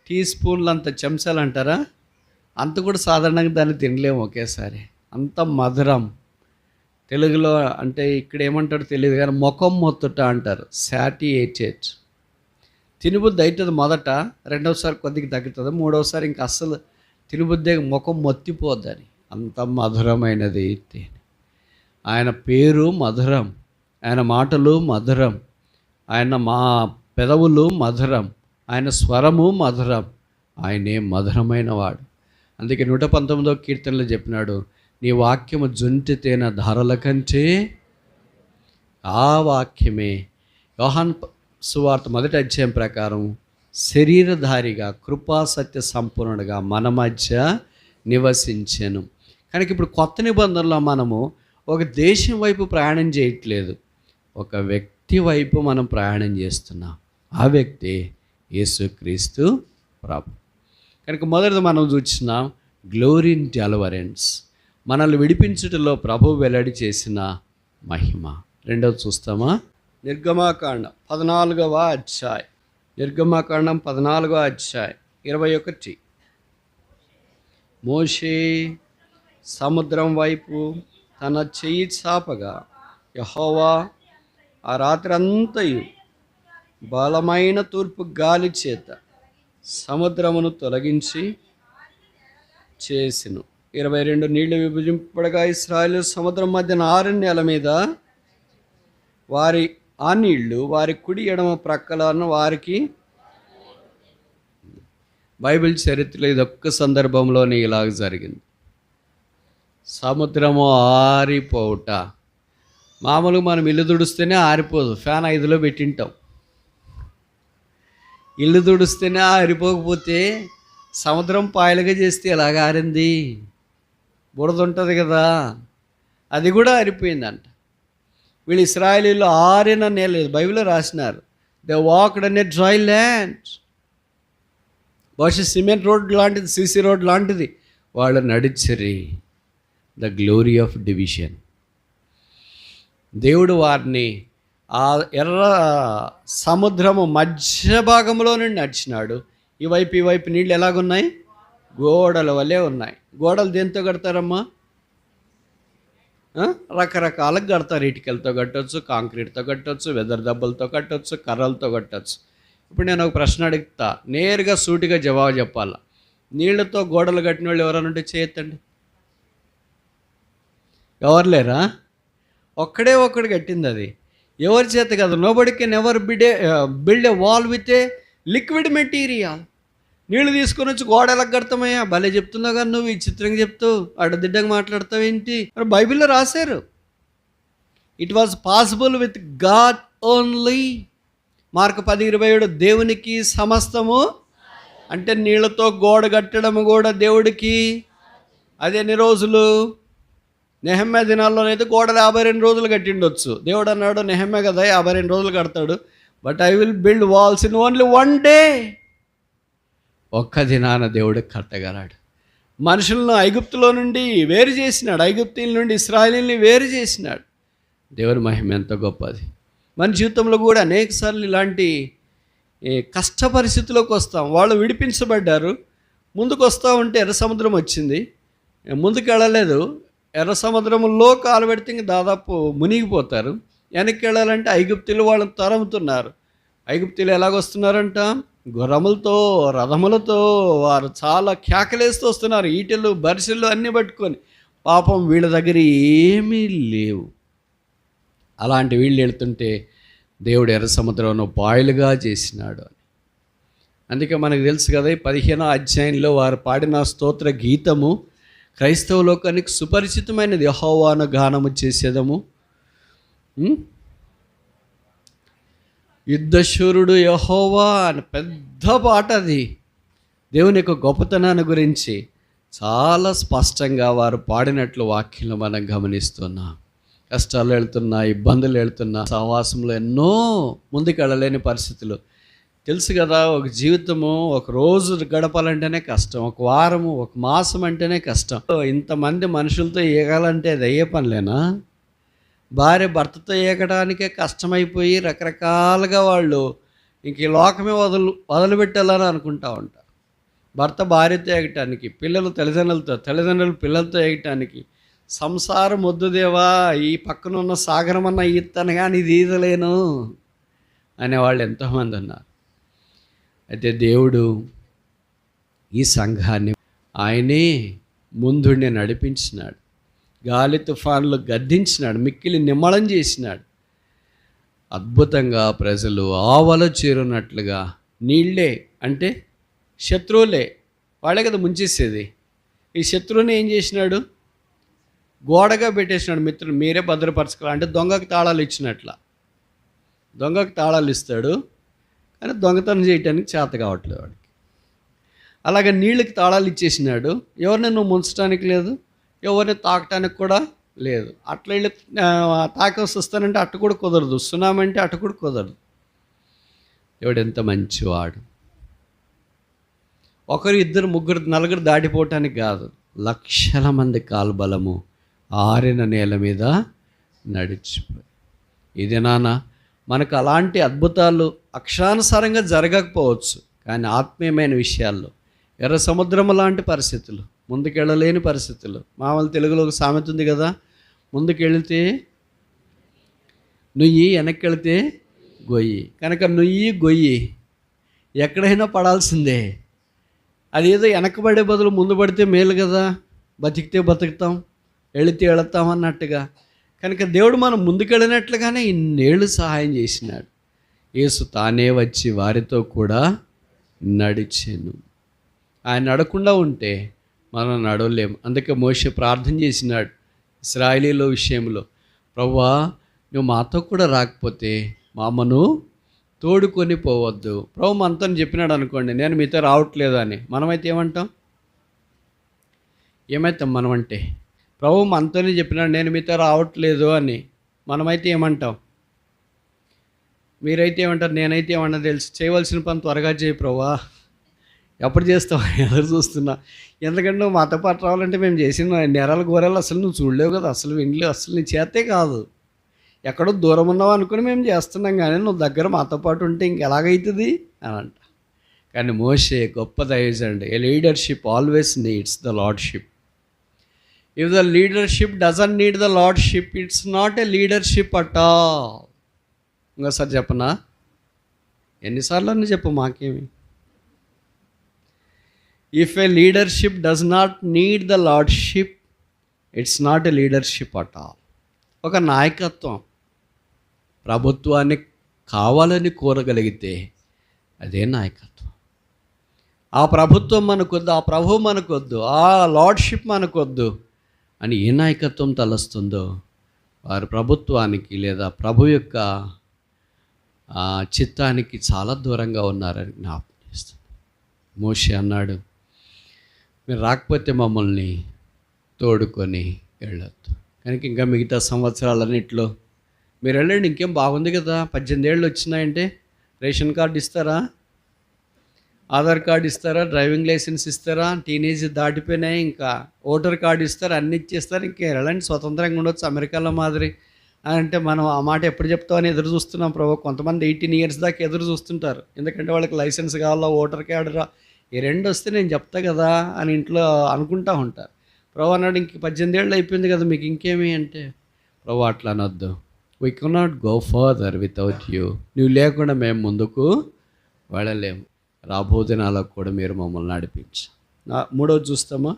టీ స్పూన్లు అంత చెంచాలు అంటారా, అంత కూడా సాధారణంగా దాన్ని తినలేము ఒకేసారి. అంత మధురం. తెలుగులో అంటే ఇక్కడ ఏమంటారో తెలియదు కానీ ముఖం మొత్తుట అంటారు, సాటియేటెడ్. తినబుద్ధి అవుతుంది మొదట, రెండవసారి కొద్దిగా తగ్గుతుంది, మూడవసారి ఇంకా అస్సలు తినబుద్ధి ముఖం మొత్తిపోద్దని. అంత మధురమైనది తేనె. ఆయన పేరు మధురం, ఆయన మాటలు మధురం, ఆయన పెదవులు మధురం, ఆయన స్వరము మధురం. ఆయనే మధురమైన వాడు. అందుకే 119వ కీర్తనలో చెప్పినాడు, నీ వాక్యము జొంటి తేనె ధారల కంటే. ఆ వాక్యమే యోహాను సువార్త 1వ అధ్యాయం ప్రకారం శరీరధారిగా, కృపా సత్య సంపూర్ణుడుగా మన మధ్య నివసించెను. కనుక ఇప్పుడు కొత్త నిబంధనలో మనము ఒక దేశం వైపు ప్రయాణం చేయట్లేదు, ఒక వ్యక్తి వైపు మనం ప్రయాణం చేస్తున్నాం. ఆ వ్యక్తి యేసుక్రీస్తు ప్రభు. కనుక మొదటిది మనం చూసినాం గ్లోరీ ఇన్ డెలివరెన్స్, మనల్ని విడిపించుటలో ప్రభు వెల్లడి చేసిన మహిమ. రెండవది చూస్తామా? నిర్గమాకాండం 14వ అధ్యాయం. నిర్గమాకాండం 14వ అధ్యాయం 21. మోషే సముద్రం వైపు తన చెయ్యి చాపగా యెహోవా ఆ రాత్రి అంతయు బలమైన తూర్పు గాలి చేత సముద్రమును తొలగించి చేసెను. 22 నీళ్లు విభజింపడగా ఇశ్రాయేలు సముద్రం మధ్యన 6 నేల మీద ఆ నీళ్లు వారి కుడి ఎడమ ప్రక్కలను వారికి. బైబిల్ చరిత్రలో ఇదొక్క సందర్భంలోనే ఇలాగ జరిగింది. సముద్రము ఆరిపోవుట. మామూలుగా మనం ఇల్లు తుడిస్తేనే ఆరిపోదు, ఫ్యాన్ 5లో పెట్టింటాం. ఇల్లు తుడిస్తేనే ఆరిపోకపోతే సముద్రం పాయలుగా చేస్తే ఎలాగ ఆరింది? బురద ఉంటుంది కదా, అది కూడా ఆరిపోయిందంట. వీళ్ళు ఇశ్రాయేలీయులు ఆరిన నేల లేదు, బైబిల్లో రాసినారు, they walked on a dry land. బహుశా సిమెంట్ రోడ్ లాంటిది, సిసి రోడ్ లాంటిది వాళ్ళు నడిచిరి. The glory of division. దేవుడు వారిని ఆ ఎర్ర సముద్రము మధ్య భాగంలో నుండి నడిచినాడు. ఈ వైపు నీళ్ళు ఎలాగున్నాయి? గోడల వలె ఉన్నాయి. గోడలు దేంతో కడతారమ్మా? రకరకాలకు కడతారు. ఇటుకలతో కట్టవచ్చు, కాంక్రీట్తో కట్టవచ్చు, వెదర్ దెబ్బలతో కట్టవచ్చు, కర్రలతో కట్టవచ్చు. ఇప్పుడు నేను ఒక ప్రశ్న అడుగుతా, నేరుగా సూటిగా జవాబు చెప్పాలా. నీళ్లతో గోడలు కట్టిన వాళ్ళు ఎవరైనా ఉంటే చేయొద్దండి. ఎవరు లేరా? ఒక్కడు కట్టింది. అది ఎవరి చేత కాదు. Nobody can ever build a wall with a liquid material. నీళ్ళు తీసుకొని వచ్చి గోడ ఎలా కడతామయ్యా? భలే చెప్తున్నావు కానీ నువ్వు ఈ చిత్రంగా చెప్తావు, అడ్డదిడ్డంగా మాట్లాడతావు ఏంటి? మరి బైబిల్లో రాశారు, it was possible with God only. Mark 10:27 దేవునికి సమస్తము. అంటే నీళ్ళతో గోడ కట్టడం కూడా దేవుడికి. అది ఎన్ని రోజులు? నెహమ్యా దినాల్లోనైతే గోడలు 52 రోజులు కట్టిండొచ్చు. దేవుడు అన్నాడు, నెహమ్యా కదా 52 రోజులు కడతాడు, but I will build walls in only 1 day. ఒక్క దినాన దేవుడు కట్టగలడు. మనుషులను ఐగుప్తులో నుండి వేరు చేసినాడు, ఐగుప్తీల నుండి ఇశ్రాయేలీని వేరు చేసినాడు. దేవుని మహిమ ఎంత గొప్పది. మన జీవితంలో కూడా అనేకసార్లు ఇలాంటి కష్ట పరిస్థితుల్లోకి వస్తాం. వాళ్ళు విడిపించబడ్డారు, ముందుకు వస్తూ ఉంటే ఎర్ర సముద్రం వచ్చింది, ముందుకు వెళ్ళలేదు. ఎర్ర సముద్రంలో కాలు పెడితే ఇంక దాదాపు మునిగిపోతారు. వెనక్కి వెళ్ళాలంటే ఐగుప్తీలు వాళ్ళని తరుముతున్నారు. ఐగుప్తీలు ఎలాగొస్తున్నారంట? గుర్రములతో, రథములతో. వారు చాలా కేకలేస్తూ వస్తున్నారు, ఈటెలు బరిసెలు అన్నీ పట్టుకొని. పాపం వీళ్ళ దగ్గర ఏమీ లేవు. అలాంటి వీళ్ళు వెళ్తుంటే దేవుడు ఎర్ర సముద్రంలో పాయలుగా చేసినాడు అని. అందుకే మనకు తెలుసు కదా, 15వ అధ్యాయంలో వారు పాడిన స్తోత్ర గీతము క్రైస్తవ లోకానికి సుపరిచితమైనది. యెహోవాను గానము చేసేదము. యుద్ధశూరుడు యెహోవా అని పెద్ద పాట. అది దేవుని యొక్క గొప్పతనాన్ని గురించి చాలా స్పష్టంగా వారు పాడినట్లు వాక్యంలో మనం గమనిస్తున్నాం. కష్టాలు వెళ్తున్నా, ఇబ్బందులు వెళ్తున్నా, సహవాసంలో ఎన్నో ముందుకెళ్ళలేని పరిస్థితులు. తెలుసు కదా, ఒక జీవితము ఒక రోజు గడపాలంటేనే కష్టం, ఒక వారము, ఒక మాసం అంటేనే కష్టం. ఇంతమంది మనుషులతో ఏగాలంటే అది అయ్యే పనిలేనా? భార్య భర్తతో ఏగడానికే కష్టమైపోయి రకరకాలుగా వాళ్ళు ఇంక ఈ లోకమే వదిలిపెట్టాలని అనుకుంటా ఉంటారు. భర్త భార్యతో ఏగటానికి, పిల్లలు తల్లిదండ్రులు పిల్లలతో ఏగటానికి, సంసారం వద్దుదేవా, ఈ పక్కన ఉన్న సాగరమన్న ఈతను కానీ ఇది ఈదలేను అనేవాళ్ళు ఎంతోమంది ఉన్నారు. అయితే దేవుడు ఈ సంఘాన్ని ఆయనే ముందుండి నడిపించినాడు. గాలి తుఫాన్లు గద్దించినాడు, మిక్కిలి నిమ్మళం చేసినాడు. అద్భుతంగా ప్రజలు ఆవల చేరున్నట్లుగా. నీళ్ళే అంటే శత్రువులే, వాళ్ళే కదా ముంచేసేది. ఈ శత్రువుని ఏం చేసినాడు? గోడగా పెట్టేసినాడు. మిత్రులు మీరే భద్రపరచుకోవాలి అంటే దొంగకు తాళాలు ఇచ్చినట్ల. దొంగకు తాళాలు ఇస్తాడు కానీ దొంగతనం చేయటానికి చేత కావట్లేదు వాడికి. అలాగే నీళ్ళకి తాళాలు ఇచ్చేసినాడు. ఎవరిని నువ్వు ముంచడానికి లేదు, ఎవరిని తాకటానికి కూడా లేదు. అట్లా వెళ్ళి తాకేసి వస్తానంటే అట్టు కూడా కుదరదు, సునామీ అంటే అట్టు కూడా కుదరదు. దేవుడు ఎంత మంచివాడు. ఒకరు, ఇద్దరు, ముగ్గురు, నలుగురు దాటిపోవటానికి కాదు, లక్షల మంది కాల్బలము ఆరిన నేల మీద నడిచిపోయి. ఇది నాన్న మనకు అలాంటి అద్భుతాలు అక్షరానుసారంగా జరగకపోవచ్చు, కానీ ఆత్మీయమైన విషయాల్లో ఎర్ర సముద్రము లాంటి పరిస్థితులు, ముందుకెళ్ళలేని పరిస్థితులు. మామూలు తెలుగులో ఒక సామెత ఉంది కదా, ముందుకెళ్తే నుయ్యి, వెనక్కి వెళితే గొయ్యి. కనుక నుయ్యి గొయ్యి ఎక్కడైనా పడాల్సిందే. అదేదో వెనకబడే బదులు ముందు పడితే మేలు కదా, బతికితే బతుకుతాం, వెళితే వెళతాం అన్నట్టుగా. కనుక దేవుడు మనం ముందుకెళ్ళినట్లుగానే ఇన్నేళ్ళు సహాయం చేసినాడు. యేసు తానే వచ్చి వారితో కూడా నడిచెను. ఆయన నడకుండా ఉంటే మనం నడవలేము. అందుకే మోషే ప్రార్థన చేసినాడు ఇశ్రాయేలీల విషయంలో, ప్రభువా నువ్వు మాతో కూడా రాకపోతే మామను తోడుకొని పోవద్దు. ప్రభు మనతో చెప్పినాడు అనుకోండి, నేను మీతో రావట్లేదు అని, మనమైతే ఏమంటాం? ఏమవుతాం మనం అంటే? ప్రభు మనతోనే చెప్పినాడు నేను మీతో రావట్లేదు అని, మనమైతే ఏమంటాం? మీరైతే ఏమంటారు? నేనైతే ఏమన్నా తెలుసు, చేయవలసిన పని త్వరగా చేయి ప్రభువా, ఎప్పుడు చేస్తావు ఎదురు చూస్తున్నా. ఎందుకంటే నువ్వు మాతో పాటు రావాలంటే మేము చేసిన నెరల గోరలు అసలు నువ్వు చూడలేవు కదా, అసలు వినలేవు, అసలు నీ చేతే కాదు. ఎక్కడో దూరం ఉన్నావు అనుకుని మేము చేస్తున్నాం, కానీ నువ్వు దగ్గర మాతో పాటు ఉంటే ఇంకెలాగైతుంది అని అంట. కానీ మోషే గొప్ప దైవజనుడు. A leadership always needs the lordship. If the leadership doesn't need the lordship, it's not a leadership at all. ఇంకోసారి చెప్పనా? ఎన్నిసార్లు అని చెప్పు, మాకేమి. If a leadership does not need the lordship, it's not a leadership at all. ఒక నాయకత్వం ప్రభుత్వాన్ని కావాలని కోరగలిగితే అదే నాయకత్వం. ఆ ప్రభుత్వం మనకొద్దు, ఆ ప్రభువు మనకొద్దు, ఆ లార్డ్షిప్ మనకొద్దు అని ఏ నాయకత్వం తలస్తుందో వారు ప్రభుత్వానికి లేదా ప్రభు యొక్క చిత్తానికి చాలా దూరంగా ఉన్నారని జ్ఞాపకం చేస్తుంది. మోషే అన్నాడు, మీరు రాకపోతే మమ్మల్ని తోడుకొని వెళ్ళొద్దు. కనుక ఇంకా మిగతా సంవత్సరాలన్నింటిలో మీరు వెళ్ళండి, ఇంకేం బాగుంది కదా. 18 ఏళ్ళు వచ్చినాయంటే రేషన్ కార్డు ఇస్తారా, ఆధార్ కార్డు ఇస్తారా, డ్రైవింగ్ లైసెన్స్ ఇస్తారా, టీనేజ్ దాటిపోయినాయి ఇంకా ఓటర్ కార్డు ఇస్తారు, అన్ని ఇచ్చేస్తారు, ఇంకే వెళ్ళండి స్వతంత్రంగా ఉండొచ్చు అమెరికాలో మాదిరి అని అంటే మనం ఆ మాట ఎప్పుడు చెప్తామని ఎదురు చూస్తున్నాం ప్రభు. కొంతమంది 18 ఇయర్స్ దాకా ఎదురు చూస్తుంటారు, ఎందుకంటే వాళ్ళకి లైసెన్స్ కావాలా, ఓటర్ కార్డు రా, ఈ 2 వస్తే నేను చెప్తా కదా అని ఇంట్లో అనుకుంటా ఉంటారు. ప్రభు అన్నాడు, ఇంక 18 ఏళ్ళు అయిపోయింది కదా, మీకు ఇంకేమి అంటే, ప్రభు అట్లా అనొద్దు, we cannot go further without you. నువ్వు లేకుండా మేము ముందుకు వెళ్ళలేము. రాబో దినాలకు కూడా మీరు మమ్మల్ని నడిపించు. 3వది చూస్తామా?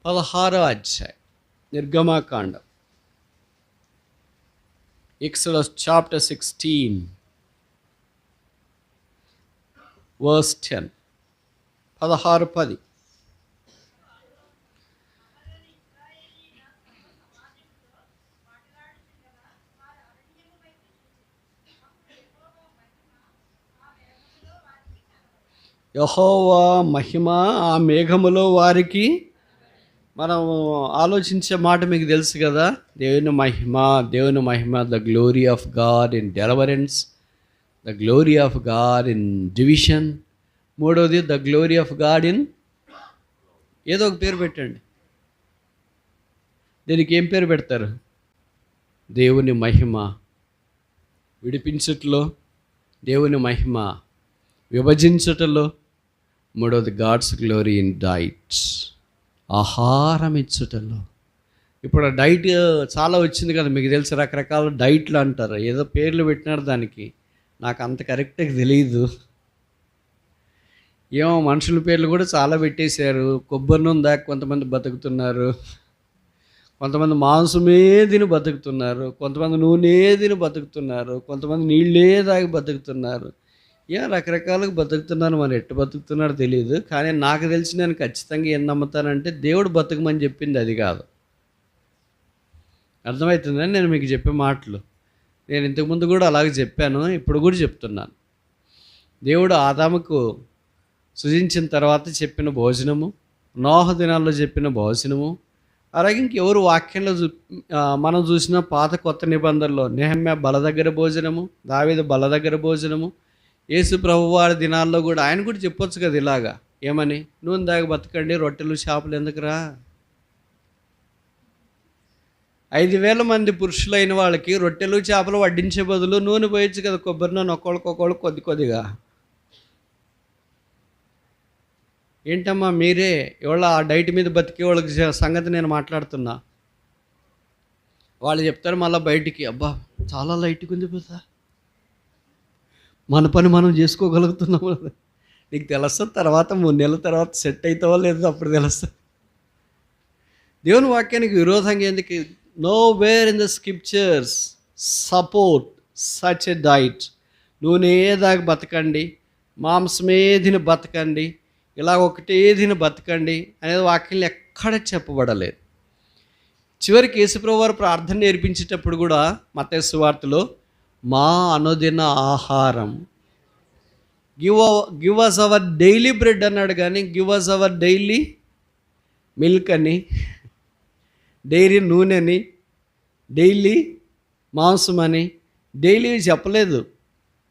16వ అధ్యాయం నిర్గమాకాండం, ఎక్సోడస్ చాప్టర్ 16 verse 10. 16:10. యెహోవా మహిమ ఆ మేఘములో వారికి, మనం ఆలోచించే మాట మీకు తెలుసు కదా, దేవుని మహిమ, దేవుని మహిమ, the glory of God in deliverance, the glory of God in division. 3వది the glory of God in, ఏదో ఒక పేరు పెట్టండి. దీనికి ఏం పేరు పెడతారు? దేవుని మహిమ విడిపించుటలో, దేవుని మహిమ విభజించుటలో, 3వది గాడ్స్ గ్లోరీ ఇన్ డైట్, ఆహారం ఇచ్చుటలో. ఇప్పుడు డైట్ చాలా వచ్చింది కదా మీకు తెలుసు, రకరకాల డైట్లు అంటారు, ఏదో పేర్లు పెట్టినారు దానికి, నాకు అంత కరెక్ట్గా తెలియదు. ఏమో మనుషుల పేర్లు కూడా చాలా పెట్టేశారు. కొబ్బరి నూనె దాకా కొంతమంది బతుకుతున్నారు, కొంతమంది మాంసమే తిని బతుకుతున్నారు, కొంతమంది నూనె తిని బతుకుతున్నారు, కొంతమంది నీళ్ళే తాగి బతుకుతున్నారు. రకరకాలుగా బతుకుతున్నారు. మరి ఎట్టు బతుకుతున్నారో తెలియదు. కానీ నాకు తెలిసి నేను ఖచ్చితంగా ఏం నమ్ముతానంటే దేవుడు బతుకమని చెప్పింది అది కాదు. అర్థమవుతుందని నేను మీకు చెప్పే మాటలు. నేను ఇంతకుముందు కూడా అలాగే చెప్పాను, ఇప్పుడు కూడా చెప్తున్నాను. దేవుడు ఆదాముకు సృజించిన తర్వాత చెప్పిన భోజనము, నోహ దినాల్లో చెప్పిన భోజనము, అలాగే ఇంకెవరు వాక్యంలో మనం చూసిన పాత కొత్త నిబంధనలో నెహమ్యా బల దగ్గర భోజనము, దావీదు బల దగ్గర భోజనము, యేసు ప్రభు వారి దినాల్లో కూడా ఆయన కూడా చెప్పొచ్చు కదా ఇలాగా, ఏమని, నూనె దాకా బతకండి, రొట్టెలు చేపలు ఎందుకురా. 5,000 మంది పురుషులైన వాళ్ళకి రొట్టెలు చేపలు వడ్డించే బదులు నూనె పోయొచ్చు కదా, కొబ్బరి నూనె ఒక్కొక్కళ్ళు కొద్ది కొద్దిగా. ఏంటమ్మా మీరే ఇవాళ ఆ డైట్ మీద బతికే వాళ్ళకి సంగతి నేను మాట్లాడుతున్నా. వాళ్ళు చెప్తారు మళ్ళీ బయటికి, అబ్బా చాలా లైట్గా ఉంది పోతా, మన పని మనం చేసుకోగలుగుతున్నాము. నీకు తెలుస్తుంది తర్వాత 3 నెలల తర్వాత సెట్ అవుతావో లేదో అప్పుడు తెలుస్తుంది. దేవుని వాక్యానికి విరోధంగా ఎందుకు? Know where in the scriptures support such a diet. నూనె దాకా బతకండి, మాంసమే తిని బతకండి, ఇలా ఒకటే తిని బతకండి అనేది వాక్యంలో ఎక్కడ చెప్పబడలేదు. చివరికి యేసుప్రభువు వారు ప్రార్థన నేర్పించేటప్పుడు కూడా మత్తయి సువార్తలో మా అనుదిన ఆహారం, give us our daily bread అన్నాడు, కానీ give us our daily milk అని, డైలీ నూనెని, డైలీ మాంసం అని డైలీ చెప్పలేదు.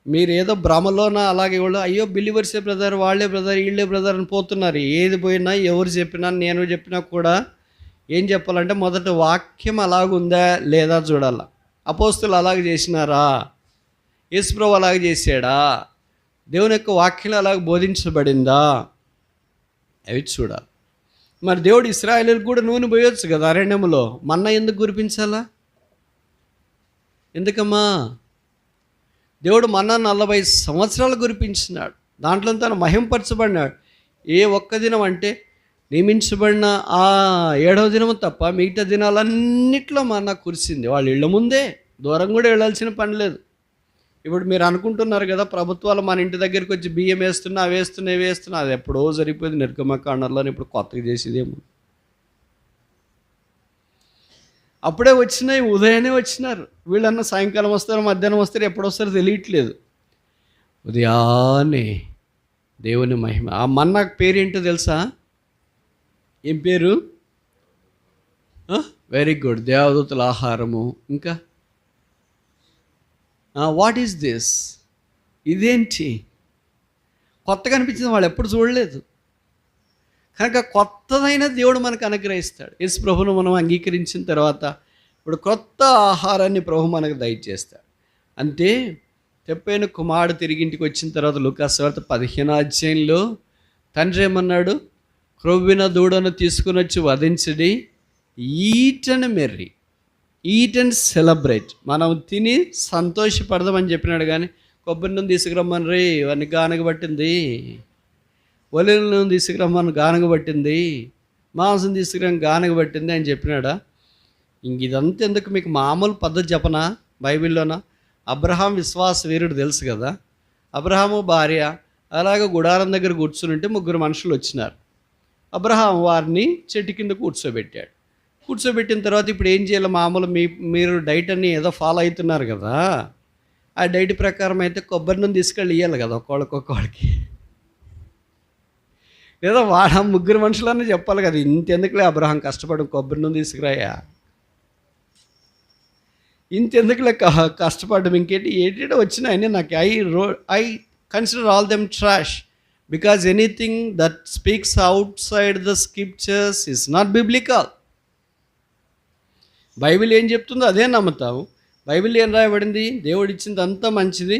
మీరు ఏదో భ్రమలోన అలాగే వాళ్ళు అయ్యో బిలీవర్సే బ్రదర్, వాళ్ళే బ్రదర్, వీళ్ళే బ్రదర్ అని పోతున్నారు. ఏది పోయినా ఎవరు చెప్పినా నేను చెప్పినా కూడా ఏం చెప్పాలంటే మొదట వాక్యం అలాగుందా లేదా చూడాల. అపోస్తులు అలాగ చేసినారా? యేసుప్రభు అలాగ చేశాడా? దేవుని యొక్క వాక్యం అలాగ బోధించబడిందా? అవి చూడాలి. మరి దేవుడు ఇశ్రాయేలుకు కూడా నూనె పోయొచ్చు కదా అరణ్యములో. మన్నా ఎందుకు కురిపించాలా? ఎందుకమ్మా? దేవుడు మన్నా 40 సంవత్సరాలు కురిపించినాడు. దాంట్లో తను మహింపరచబడినాడు. ఏ ఒక్క దినం అంటే నియమించబడిన ఆ 7వ దినం తప్ప మిగతా దినాలన్నిట్లో మన్నా కురిసింది. వాళ్ళ ఇళ్ళ ముందే, దూరం కూడా వెళ్ళాల్సిన పని లేదు. ఇప్పుడు మీరు అనుకుంటున్నారు కదా, ప్రభుత్వాలు మన ఇంటి దగ్గరికి వచ్చి బియ్యం వేస్తున్నా, అవి వేస్తున్నా, ఇవి వేస్తున్నా. అది ఎప్పుడో సరిపోయింది నిర్గమకాండంలో. ఇప్పుడు కొత్తగా చేసేదేమో. అప్పుడే వచ్చినాయి, ఉదయాన్నే వచ్చినారు. వీళ్ళన్నా సాయంకాలం వస్తారు, మధ్యాహ్నం వస్తారు, ఎప్పుడు వస్తారో తెలియట్లేదు. ఉదయాన్నే దేవుని మహిమ. ఆ మన్నాకు పేరేంటో తెలుసా? ఏం పేరు? వెరీ గుడ్, దేవదూతల ఆహారము. ఇంకా వాట్ ఈస్ దిస్? ఇదేంటి? కొత్తగా అనిపించింది, వాళ్ళు ఎప్పుడు చూడలేదు. కనుక కొత్తదైన దేవుడు మనకు అనుగ్రహిస్తాడు. యేసు ప్రభువును మనం అంగీకరించిన తర్వాత ఇప్పుడు కొత్త ఆహారాన్ని ప్రభు మనకు దయచేస్తాడు. అంటే తెప్పైన కుమారుడు తిరిగి ఇంటికి వచ్చిన తర్వాత లూకాసు వార్త 15వ అధ్యాయంలో తండ్రి ఏమన్నాడు? క్రొవ్విన దూడను తీసుకుని వచ్చి వధించడి, eat and merry, eat and celebrate. మనం తిని సంతోషపడదామని చెప్పినాడు. కానీ కొబ్బరి నూనె తీసుకురమ్మని రే, ఇవన్నీ గానగబట్టింది. ఒలివ నూనె తీసుకురమ్మని గానగబట్టింది. మాంసం తీసుకురమ్మని గానగబట్టింది అని చెప్పినాడా? ఇంక ఇదంతా ఎందుకు? మీకు మామూలు పద్ధతి చెప్పనా? బైబిల్లోనా? అబ్రహాం విశ్వాస వీరుడు తెలుసు కదా. అబ్రహాము భార్య అలాగే గుడారం దగ్గర కూర్చుని ఉంటే 3 మనుషులు వచ్చినారు. అబ్రహాం వారిని చెట్టు కింద కూర్చోబెట్టాడు. కూర్చోబెట్టిన తర్వాత ఇప్పుడు ఏం చేయాలి? మామూలు మీరు డైట్ అన్ని ఏదో ఫాలో అవుతున్నారు కదా, ఆ డైట్ ప్రకారం అయితే కొబ్బరి నూనె తీసుకెళ్ళి ఇవ్వాలి కదా ఒక్కొక్కడికి. లేదా 3 మనుషులన్నా చెప్పాలి కదా, ఇంతెందుకులే అబ్రహాం కష్టపడి కొబ్బరి నూనె తీసుకురాయా, ఇంతెందుకులే కష్టపడడం, ఇంకేంటి ఏంటంటే వచ్చినాయని నాకు I consider all them trash, because anything that speaks out side the scriptures is not biblical. Bible ఏం చెప్తుందో అదే నమ్ముతాము. బైబిల్ ఏం రాయబడింది? దేవుడు ఇచ్చింది అంతా మంచిది,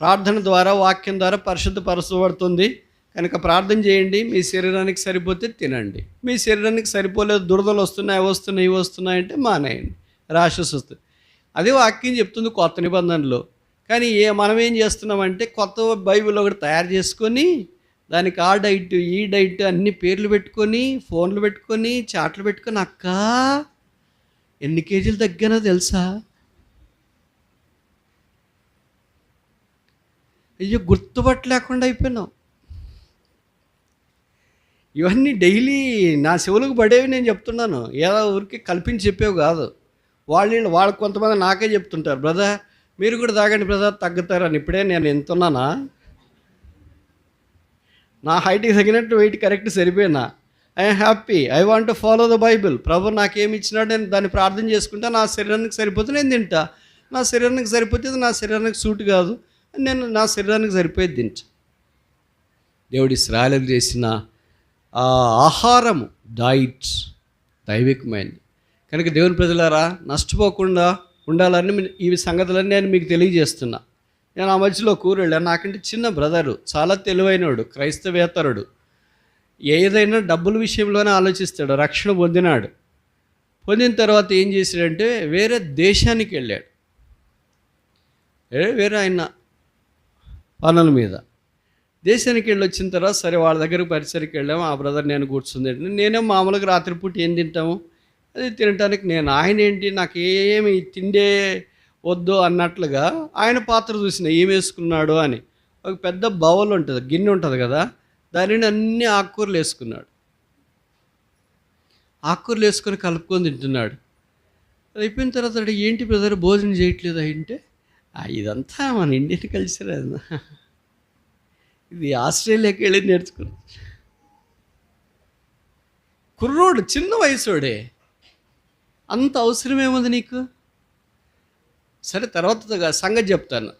ప్రార్థన ద్వారా, వాక్యం ద్వారా పరిశుద్ధపరచబడుతుంది. కనుక ప్రార్థన చేయండి, మీ శరీరానికి సరిపోతే తినండి, మీ శరీరానికి సరిపోలేదు, దురదలు వస్తున్నాయి, అవి వస్తున్నాయి, ఇవి వస్తున్నాయంటే మానేయండి, ర్యాషెస్ వస్తుంది. అదే వాక్యం చెప్తుంది కొత్త నిబంధనలో. కానీ మనం ఏం చేస్తున్నామంటే కొత్త బైబిల్ ఒకటి తయారు చేసుకొని దానికి ఆ డైట్, ఈ డైట్ అన్ని పేర్లు పెట్టుకొని, ఫోన్లు పెట్టుకొని, చాట్లు పెట్టుకొని, అక్క ఎన్ని కేజీలు తగ్గానో తెలుసా? అయ్యో గుర్తుపట్టలేకుండా అయిపోయినావు. ఇవన్నీ డైలీ నా చెవులకు పడేవి నేను చెప్తున్నాను, ఏదో ఊరికి కల్పించి చెప్పేవి కాదు. వాళ్ళు కొంతమంది నాకే చెప్తుంటారు, బ్రదర్ మీరు కూడా తాగండి బ్రదర్ తగ్గుతారని. ఇప్పుడే నేను ఎంతున్నానా? నా హైట్కి తగినట్టు వెయిట్ కరెక్ట్ సరిపోయినా. I'm happy, I want to follow the Bible. ప్రభు నాకేమి ఇచ్చినాడు నేను దాన్ని ప్రార్థన చేసుకుంటా. నా శరీరానికి సరిపోతే నేను తింటా, నా శరీరానికి సరిపోతే నా శరీరానికి సూట్ కాదు, నేను నా శరీరానికి సరిపోయేది తింటా. దేవుడి ఇశ్రాయేలుకు చేసిన ఆ ఆహారము డైట్ దైవికమైనది. కనుక దేవుని ప్రజలారా, నష్టపోకుండా ఉండాలని ఈ సంగతులన్నీ నేను మీకు తెలియజేస్తున్నా. నేను ఆ మధ్యలో కూరెళ్ళాను. నాకంటే చిన్న బ్రదరు, చాలా తెలివైనడు, క్రైస్తవేతరుడు, ఏదైనా డబ్బుల విషయంలోనే ఆలోచిస్తాడు. రక్షణ పొందిన తర్వాత ఏం చేశాడంటే వేరే దేశానికి వెళ్ళాడు, వేరే ఆయన పనుల మీద. దేశానికి వెళ్ళి వచ్చిన తర్వాత సరే వాళ్ళ దగ్గరకు పరిసరికి వెళ్ళాము. ఆ బ్రదర్ నేను కూర్చుంది. నేనే మామూలుగా రాత్రిపూట ఏం తింటాము అది తినటానికి ఆయన ఏంటి నాకు ఏమి తిండే వద్దు అన్నట్లుగా ఆయన పాత్ర చూసిన ఏం వేసుకున్నాడు అని. ఒక పెద్ద బౌల్ ఉంటుంది, గిన్నె ఉంటుంది కదా, దానిని అన్ని ఆకుకూరలు వేసుకున్నాడు. ఆకుకూరలు వేసుకొని కలుపుకొని తింటున్నాడు. అది అయిపోయిన తర్వాత ఏంటి బ్రదర్ భోజనం చేయట్లేదు అంటే, ఇదంతా మన ఇండియన్ కల్చర్, ఇది ఆస్ట్రేలియాకి వెళ్ళి నేర్చుకున్నాడు. కుర్రోడు, చిన్న వయసుడే, అంత అవసరమేముంది నీకు? సరే తర్వాత సంగతి చెప్తాను.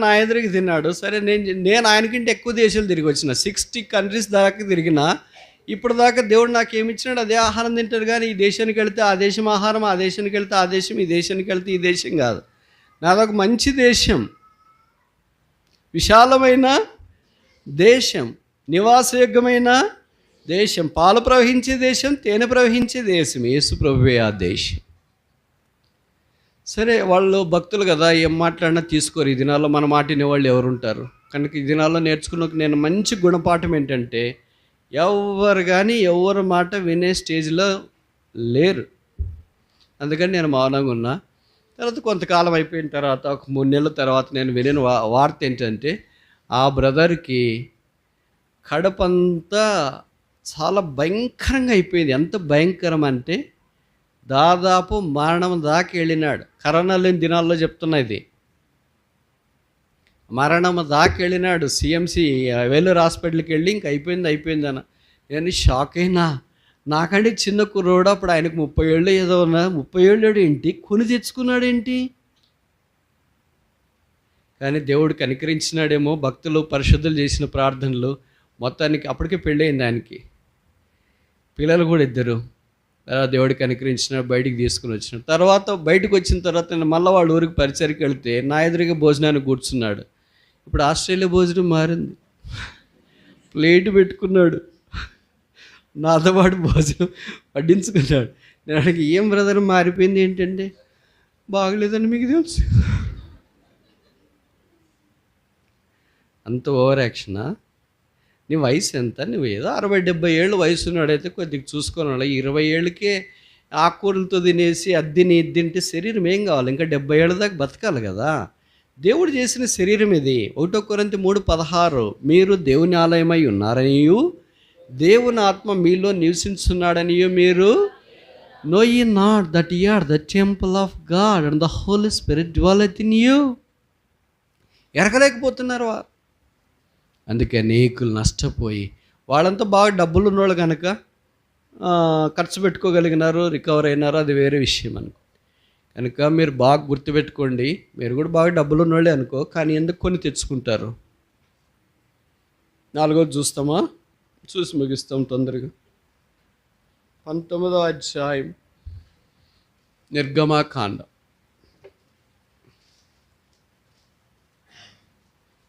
నా ఎదురుకి తిన్నాడు. సరే నేను ఆయనకంటే ఎక్కువ దేశాలు తిరిగి వచ్చిన, 60 కంట్రీస్ దాకా తిరిగిన. ఇప్పుడు దాకా దేవుడు నాకు ఏమి ఇచ్చినాడు అదే ఆహారం తింటారు, కానీ ఈ దేశానికి వెళ్తే ఆ దేశం ఆహారం, ఆ దేశానికి వెళ్తే ఆ దేశం, ఈ దేశానికి వెళ్తే ఈ దేశం కాదు. నాదొక మంచి దేశం, విశాలమైన దేశం, నివాసయోగ్యమైన దేశం, పాలు ప్రవహించే దేశం, తేనె ప్రవహించే దేశం, యేసు ప్రభువే ఆ దేశం. సరే, వాళ్ళు భక్తులు కదా, ఏం మాట్లాడినా తీసుకోరు. ఈ దినాల్లో మన మాట వినేవాళ్ళు ఎవరుంటారు? కనుక ఈ దినాల్లో నేర్చుకున్న నేను మంచి గుణపాఠం ఏంటంటే, ఎవరు కానీ ఎవరి మాట వినే స్టేజ్లో లేరు. అందుకని నేను మౌనంగా ఉన్నా. తర్వాత కొంతకాలం అయిపోయిన తర్వాత, ఒక 3 నెలల తర్వాత నేను వినిన వార్త ఏంటంటే, ఆ బ్రదర్కి కడుపంతా చాలా భయంకరంగా అయిపోయింది. ఎంత భయంకరం అంటే దాదాపు మరణం దాకా వెళ్ళినాడు. కరోనా లేని దినాల్లో చెప్తున్నా ఇది. మరణం దాకా వెళ్ళినాడు. సిఎంసి వేలూరు హాస్పిటల్కి వెళ్ళి ఇంక అయిపోయింది అన్న. నేను షాక్ అయినా. నాకంటే చిన్న కుర్రోడు, అప్పుడు ఆయనకు 30 ఏళ్ళు ఏదో ఉన్నా. 30 ఏళ్ళు ఏంటి, కొని తెచ్చుకున్నాడు ఏంటి? కానీ దేవుడు కనికరించినాడేమో, భక్తులు పరిశుద్ధులు చేసిన ప్రార్థనలు మొత్తానికి. అప్పటికే పెళ్ళయింది ఆయనకి, పిల్లలు కూడా 2. తర్వాత దేవుడు కనికరించినాడు, బయటికి తీసుకుని వచ్చినాడు. తర్వాత బయటకు వచ్చిన తర్వాత నేను మళ్ళీ వాళ్ళ ఊరికి పరిచయకి వెళ్తే నా ఎదురుగా భోజనానికి కూర్చున్నాడు. ఇప్పుడు ఆస్ట్రేలియా భోజనం మారింది, ప్లేట్ పెట్టుకున్నాడు, నాతో పాటు భోజనం వడ్డించుకున్నాడు. నేను అడిగి, ఏం బ్రదర్ మారిపోయింది ఏంటంటే, బాగలేదని మీకు తెలుసు. అంత ఓవర్ యాక్షనా? నీ వయసు ఎంత? నువ్వు ఏదో 60-70 ఏళ్ళు వయసు ఉన్నాడైతే కొద్దిగా చూసుకోవాలి. 20 ఏళ్ళకే ఆకుకూరలతో తినేసి ఇద్దింటే శరీరం ఏం కావాలి? ఇంకా 70 ఏళ్ళ దాకా బతకాలి కదా. దేవుడు చేసిన శరీరం ఇది. 1 కొరింథీ 3:16 మీరు దేవుని ఆలయమై ఉన్నారనియు దేవుని ఆత్మ మీలో నివసించున్నాడనియు మీరు know ye not that ye are the temple of God and the Holy Spirit dwelleth in you. ఎరగలేకపోతున్నారు వారు. అందుకే అనేకులు నష్టపోయి, వాళ్ళంతా బాగా డబ్బులు ఉన్నవాళ్ళు కనుక ఖర్చు పెట్టుకోగలిగినారు, రికవర్ అయినారు, అది వేరే విషయం అనుకో. కనుక మీరు బాగా గుర్తుపెట్టుకోండి, మీరు కూడా బాగా డబ్బులు ఉన్నవాళ్ళే అనుకో, కానీ ఎందుకు కొని తెచ్చుకుంటారు? 4వది చూస్తామా? చూసి ముగిస్తాం తొందరగా. 19వ అధ్యాయం నిర్గమకాండం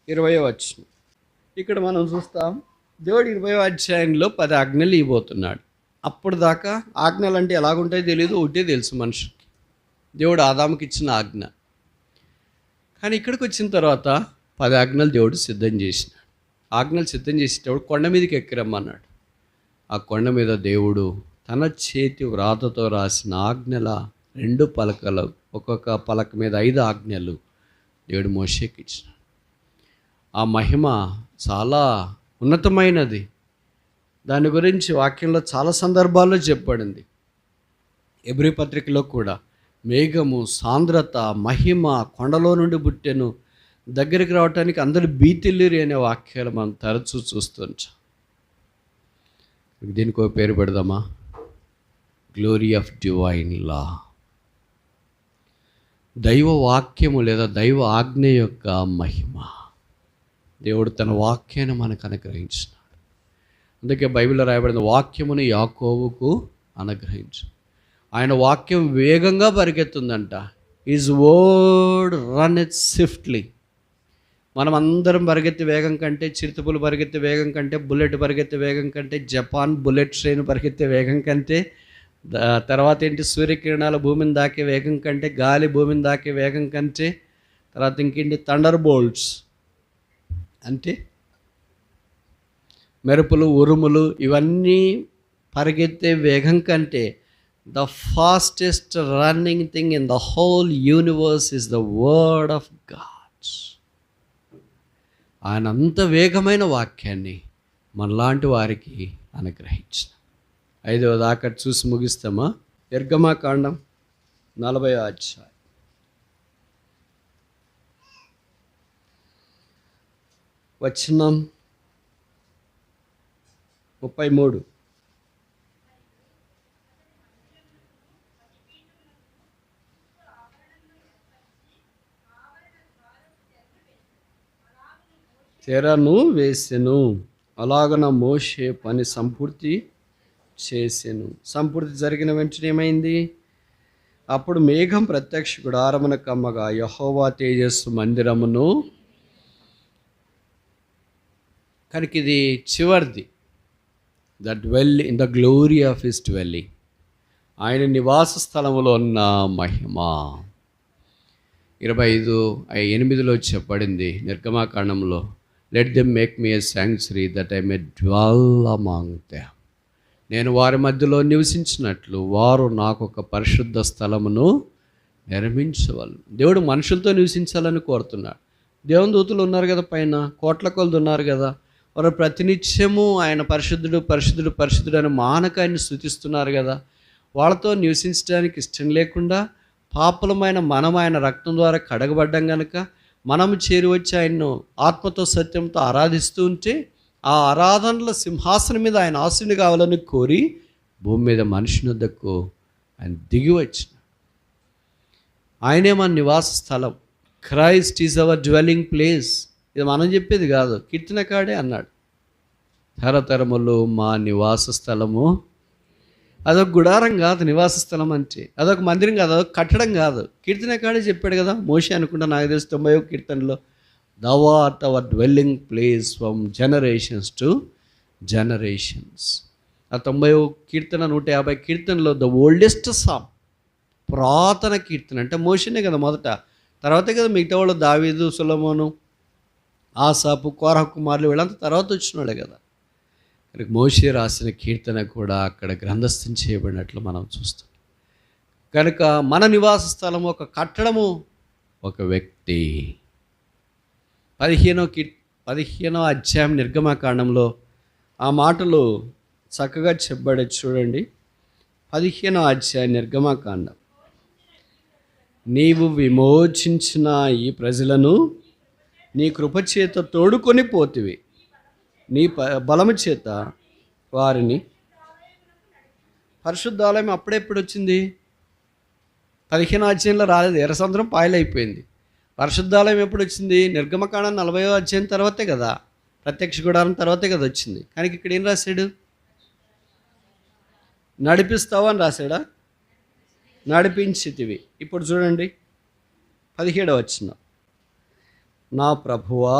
20వ వచనం. ఇక్కడ మనం చూస్తాం, దేవుడు 20వ అధ్యాయంలో 10 ఆజ్ఞలు ఇవ్వబోతున్నాడు. అప్పుడు దాకా ఆజ్ఞలు అంటే ఎలాగుంటాయో తెలియదు, ఒకటే తెలుసు మనుషులకి, దేవుడు ఆదాముకి ఇచ్చిన ఆజ్ఞ. కానీ ఇక్కడికి వచ్చిన తర్వాత 10 ఆజ్ఞలు దేవుడు సిద్ధం చేసినాడు. ఆజ్ఞలు సిద్ధం చేసేటప్పుడు కొండ మీదకి ఎక్కిరమ్మన్నాడు. ఆ కొండ మీద దేవుడు తన చేతి వ్రాతతో రాసిన ఆజ్ఞల 2 పలకలు, ఒక్కొక్క పలక మీద 5 ఆజ్ఞలు దేవుడు మోషేకి ఇచ్చినాడు. ఆ మహిమ చాలా ఉన్నతమైనది. దాని గురించి వాక్యంలో చాలా సందర్భాల్లో చెప్పబడింది. హెబ్రీ పత్రికలో కూడా మేఘము, సాంద్రత, మహిమ, కొండలో నుండి పుట్టెను, దగ్గరికి రావటానికి అందరూ బీతిల్లిరి అనే వాక్యాలు మనం తరచూ చూస్తుంటాం. దీనికి ఒక పేరు పెడదామా? గ్లోరీ ఆఫ్ డివైన్ లా. దైవ వాక్యము లేదా దైవ ఆజ్ఞ యొక్క మహిమ. దేవుడు తన వాక్యాన్ని మనకు అనుగ్రహించినాడు. అందుకే బైబిల్లో రాయబడిన వాక్యమును యాకోబుకు అనుగ్రహించు. ఆయన వాక్యం వేగంగా పరిగెత్తుందంట. His word runneth swiftly. మనం అందరం పరిగెత్తే వేగం కంటే, చిరుతపులు పరిగెత్తే వేగం కంటే, బుల్లెట్ పరిగెత్తే వేగం కంటే, జపాన్ బుల్లెట్ ట్రైన్ పరిగెత్తే వేగం కంటే, తర్వాత ఏంటి, సూర్యకిరణాల భూమిని దాకే వేగం కంటే, గాలి భూమిని దాకే వేగం కంటే, తర్వాత ఇంకేంటి, థండర్ బోల్ట్స్ అంటే మెరుపులు, ఉరుములు, ఇవన్నీ పరిగెత్తే వేగం కంటే the fastest running thing in the whole universe is the word of God. ఆయన అంత వేగమైన వాక్యాన్ని మనలాంటి వారికి అనుగ్రహించిన. 5వ దాకా చూసి ముగిస్తామా? నిర్గమకాండం 40వ అధ్యాయం. వచనం 33. తెరను వేసెను. అలాగన మోషే పని సంపూర్తి చేసెను. సంపూర్తి జరిగిన వెంటనే ఏమైంది? అప్పుడు మేఘం ప్రత్యక్ష గుడారమున కమ్మగా యెహోవా తేజస్సు మందిరమును, కనుక ఇది చివరిది, the dwell in the glory of his dwelling, ఆయన నివాస స్థలములో ఉన్న మహిమ. 25:8 చెప్పబడింది నిర్గమాకాండంలో, let them make me a sanctuary that I may dwell among them. నేను వారి మధ్యలో నివసించినట్లు వారు నాకు ఒక పరిశుద్ధ స్థలమును నిర్మించవలను. దేవుడు మనుషులతో నివసించాలని కోరుతున్నాడు. దేవుని దూతలు ఉన్నారు కదా, పైన కోట్ల కొలది ఉన్నారు కదా, వారు ప్రతినిత్యము ఆయన పరిశుద్ధుడు పరిశుద్ధుడు పరిశుద్ధుడు అని మానక ఆయన్ని స్తుతిస్తున్నారు కదా. వాళ్ళతో నివసించడానికి ఇష్టం లేకుండా పాపలమైన మనం ఆయన రక్తం ద్వారా కడగబడ్డం కనుక మనము చేరి వచ్చి ఆయన్ను ఆత్మతో సత్యంతో ఆరాధిస్తూ ఉంటే ఆ ఆరాధనల సింహాసనం మీద ఆయన ఆశీనుడు కావాలని కోరి భూమి మీద మనుషుని వద్దకు ఆయన దిగి వచ్చిన ఆయనే మన నివాస స్థలం. Christ is our dwelling place. ఇది మనం చెప్పేది కాదు, కీర్తనకాడే అన్నాడు, తరతరములు మా నివాస స్థలము. అదొక గుడారం కాదు నివాస స్థలం అంటే, అదొక మందిరం కాదు, అదొక కట్టడం కాదు. కీర్తనకాడే చెప్పాడు కదా, మోషే అనుకుంటా, నాకు తెలిసి 90వ కీర్తనలో, thou art our dwelling place from generations to generations. ఆ 90వ కీర్తన 150 కీర్తనలో ద ఓల్డెస్ట్ సామ్, పురాతన కీర్తన అంటే మోషేనే కదా మొదట, తర్వాతే కదా మిగతా వాళ్ళు దావీదు, సొలొమోను, ఆసాపు, కోరహ కుమారులు వీళ్ళంతా తర్వాత వచ్చినోళ్ళే కదా. మోషే రాసిన కీర్తన కూడా అక్కడ గ్రంథస్థం చేయబడినట్లు మనం చూస్తాం. కనుక మన నివాస స్థలము ఒక కట్టడము, ఒక వ్యక్తి. 15వ అధ్యాయం నిర్గమకాండంలో ఆ మాటలు చక్కగా చెప్పబడే చూడండి. 15వ అధ్యాయం నిర్గమకాండం, నీవు విమోచించిన ఈ ప్రజలను నీ కృపచేత తోడుకొని పోతివి, నీ బలము చేత వారిని. పరిశుద్ధాలయం అప్పుడెప్పుడు వచ్చింది? 15వ అధ్యాయంలో రాలేదు, ఎర్ర సముద్రం పాయలైపోయింది. పరిశుద్ధాలయం ఎప్పుడు వచ్చింది? నిర్గమకాండం 40వ అధ్యాయం తర్వాతే కదా, ప్రత్యక్ష గుడారం తర్వాతే కదా వచ్చింది. కానీ ఇక్కడ ఏం రాశాడు? నడిపిస్తావా అని రాశాడా? నడిపించితివి. ఇప్పుడు చూడండి 17వ వచనం, నా ప్రభువా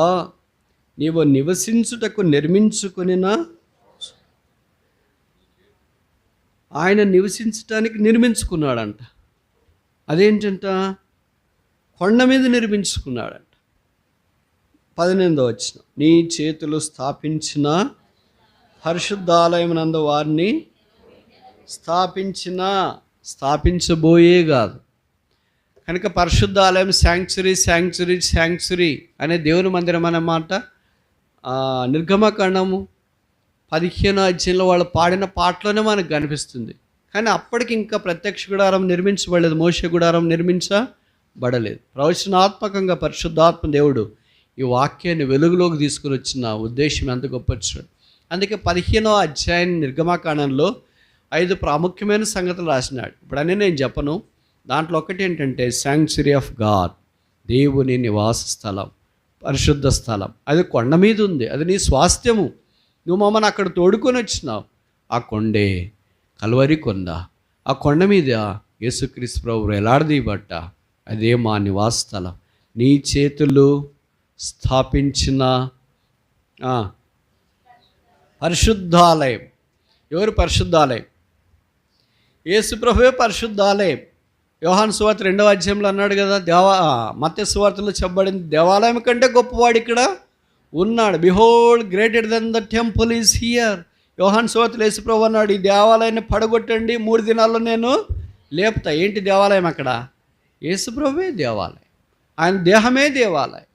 నీవు నివసించుటకు నిర్మించుకొనిన, ఆయన నివసించటానికి నిర్మించుకున్నాడంట. అదేంటంట? కొండ మీద నిర్మించుకున్నాడంట. 18వ వచనం, నీ చేతులు స్థాపించిన పరిశుద్ధాలయం నందు వారిని స్థాపించబోయే కాదు. కనుక పరిశుద్ధాలయం శాంక్చురీ శాంక్చురీ శాంక్చురీ అనే దేవుని మందిరం అన్నమాట. నిర్గమకాండము 15వ అధ్యాయంలో వాళ్ళు పాడిన పాటలోనే మనకు కనిపిస్తుంది. కానీ అప్పటికి ఇంకా ప్రత్యక్ష గుడారం నిర్మించబడలేదు, మోషే గుడారం నిర్మించబడలేదు. ప్రవచనాత్మకంగా పరిశుద్ధాత్మ దేవుడు ఈ వాక్యాన్ని వెలుగులోకి తీసుకుని వచ్చిన ఉద్దేశం ఎంత గొప్పచ్చు. అందుకే 15వ అధ్యాయం నిర్గమకాండంలో 5 ప్రాముఖ్యమైన సంగతులు రాసినాడు. ఇప్పుడు అన్నీ నేను చెప్పను. దాంట్లో ఒకటి ఏంటంటే శాంక్చురీ ఆఫ్ గాడ్, దేవుని నివాస స్థలం, పరిశుద్ధ స్థలం. అది కొండ మీద ఉంది, అది నీ స్వాస్థ్యము. నువ్వు మమ్మల్ని అక్కడ తోడుకొని వచ్చినావు. ఆ కొండే కల్వరి కొండ. ఆ కొండ మీద యేసుక్రీస్తు ప్రభువు ఎలాడదీయబట్ట, అదే మా నివాస స్థలం. నీ చేతులు స్థాపించిన పరిశుద్ధాలయం. ఎవరు పరిశుద్ధాలయం? యేసు ప్రభువే పరిశుద్ధాలయం. యోహాను సువార్త 2వ అధ్యాయంలో అన్నాడు కదా, మత్తయి సువార్తలో చెప్పబడింది, దేవాలయం కంటే గొప్పవాడు ఇక్కడ ఉన్నాడు. Behold greater than the temple is here. యోహాను సువార్తలో యేసు ప్రభు అన్నాడు, ఈ దేవాలయాన్ని పడగొట్టండి, 3 దినాల్లో నేను లేపుతా. ఏంటి దేవాలయం? అక్కడ యేసు ప్రభువే దేవాలయం. ఆయన దేహమే దేవాలయం.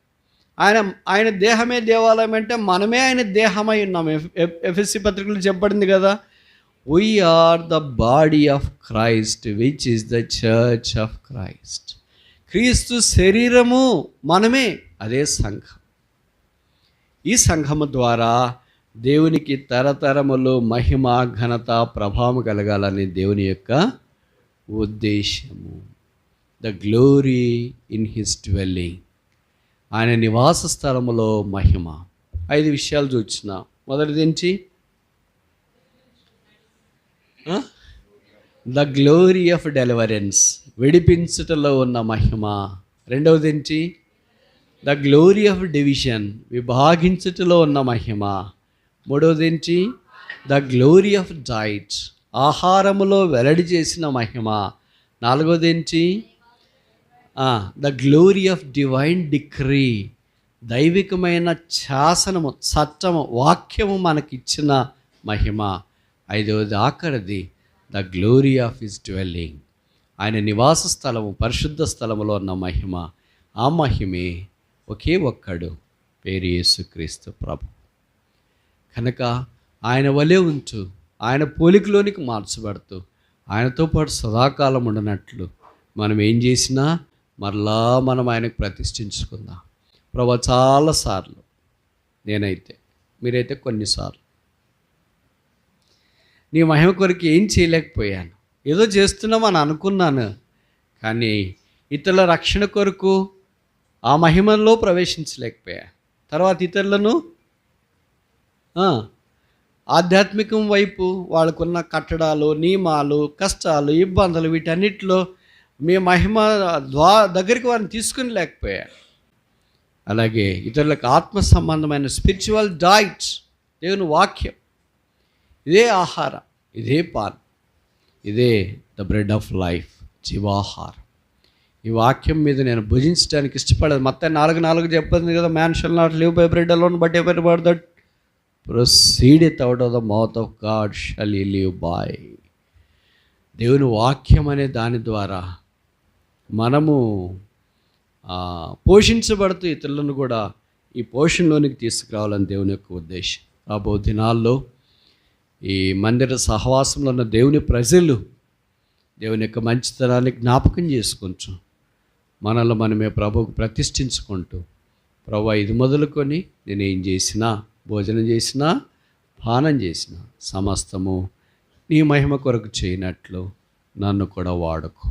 ఆయన దేహమే దేవాలయం అంటే మనమే ఆయన దేహమై ఉన్నాం. ఎఫెసీ పత్రికలు చెప్పబడింది కదా, we are the body of Christ, which is the church of Christ. క్రీస్తు శరీరము మనమే, అదే సంఘం. ఈ సంఘము ద్వారా దేవునికి తరతరములు మహిమ ఘనత ప్రభావం కలగాలని దేవుని యొక్క ఉద్దేశము. The glory in his dwelling, ఆయన నివాస స్థలములో మహిమ. 5 విషయాలు చూసిన. మొదటి నుంచి ద గ్లోరీ ఆఫ్ డెలివరెన్స్, విడిపించుటలో ఉన్న మహిమ. రెండవది నుంచి ద గ్లోరీ ఆఫ్ డివిజన్, విభాగించుటలో ఉన్న మహిమ. మూడవది నుంచి ద గ్లోరీ ఆఫ్ డైట్, ఆహారములో వెల్లడి చేసిన మహిమ. నాలుగవది నుంచి the glory of divine decree, దైవికమైన శాసనము, చట్టము, వాక్యము మనకిచ్చిన మహిమ. ఐదవది ఆఖరిది the glory of his dwelling, ఆయన నివాస స్థలము, పరిశుద్ధ స్థలములో ఉన్న మహిమ. ఆ మహిమే ఒకే ఒక్కడు, పేరు యేసుక్రీస్తు ప్రభు. కనుక ఆయన వలె ఉంటూ, ఆయన పోలికలోనికి మార్చబడుతూ, ఆయనతో పాటు సదాకాలం ఉండనట్లు మనం ఏం చేసినా మరలా మనం ఆయనకు ప్రతిష్ఠించుకుందాం. ప్రభు, చాలాసార్లు నేనైతే, మీరైతే కొన్నిసార్లు నీ మహిమ కొరకు ఏం చేయలేకపోయాను, ఏదో చేస్తున్నామని అనుకున్నాను, కానీ ఇతరుల రక్షణ కొరకు ఆ మహిమలో ప్రవేశించలేకపోయా. తర్వాత ఇతరులను ఆధ్యాత్మికం వైపు, వాళ్ళకున్న కట్టడాలు, నియమాలు, కష్టాలు, ఇబ్బందులు, వీటన్నిటిలో మీ మహిమ దగ్గరికి వారిని తీసుకుని లేకపోయా. అలాగే ఇతరులకు ఆత్మ సంబంధమైన స్పిరిచువల్ డైట్, దేవుని వాక్యం, ఇదే ఆహారం, ఇదే పాలు, ఇదే ద బ్రెడ్ ఆఫ్ లైఫ్, జీవాహారం. ఈ వాక్యం మీద నేను భుజించడానికి ఇష్టపడదు. మొత్తం 4:4 చెప్పింది కదా, man shall not live by bread alone but every word that proceedeth out of the mouth of God shall he live by. దేవుని వాక్యం అనే దాని ద్వారా మనము పోషించబడుతూ ఇతరులను కూడా ఈ పోషణలోనికి తీసుకురావాలని దేవుని యొక్క ఉద్దేశం. రాబో దినాల్లో ఈ మందిర సహవాసంలో ఉన్న దేవుని ప్రజలు దేవుని యొక్క మంచితనాన్ని జ్ఞాపకం చేసుకుంటూ, మనల్ని మనమే ప్రభువుకు ప్రతిష్ఠించుకుంటూ, ప్రభు ఇది మొదలుకొని నేను ఏం చేసినా, భోజనం చేసినా, పానం చేసినా సమస్తము నీ మహిమ కొరకు చేయనట్లు నన్ను కూడా వాడుకో.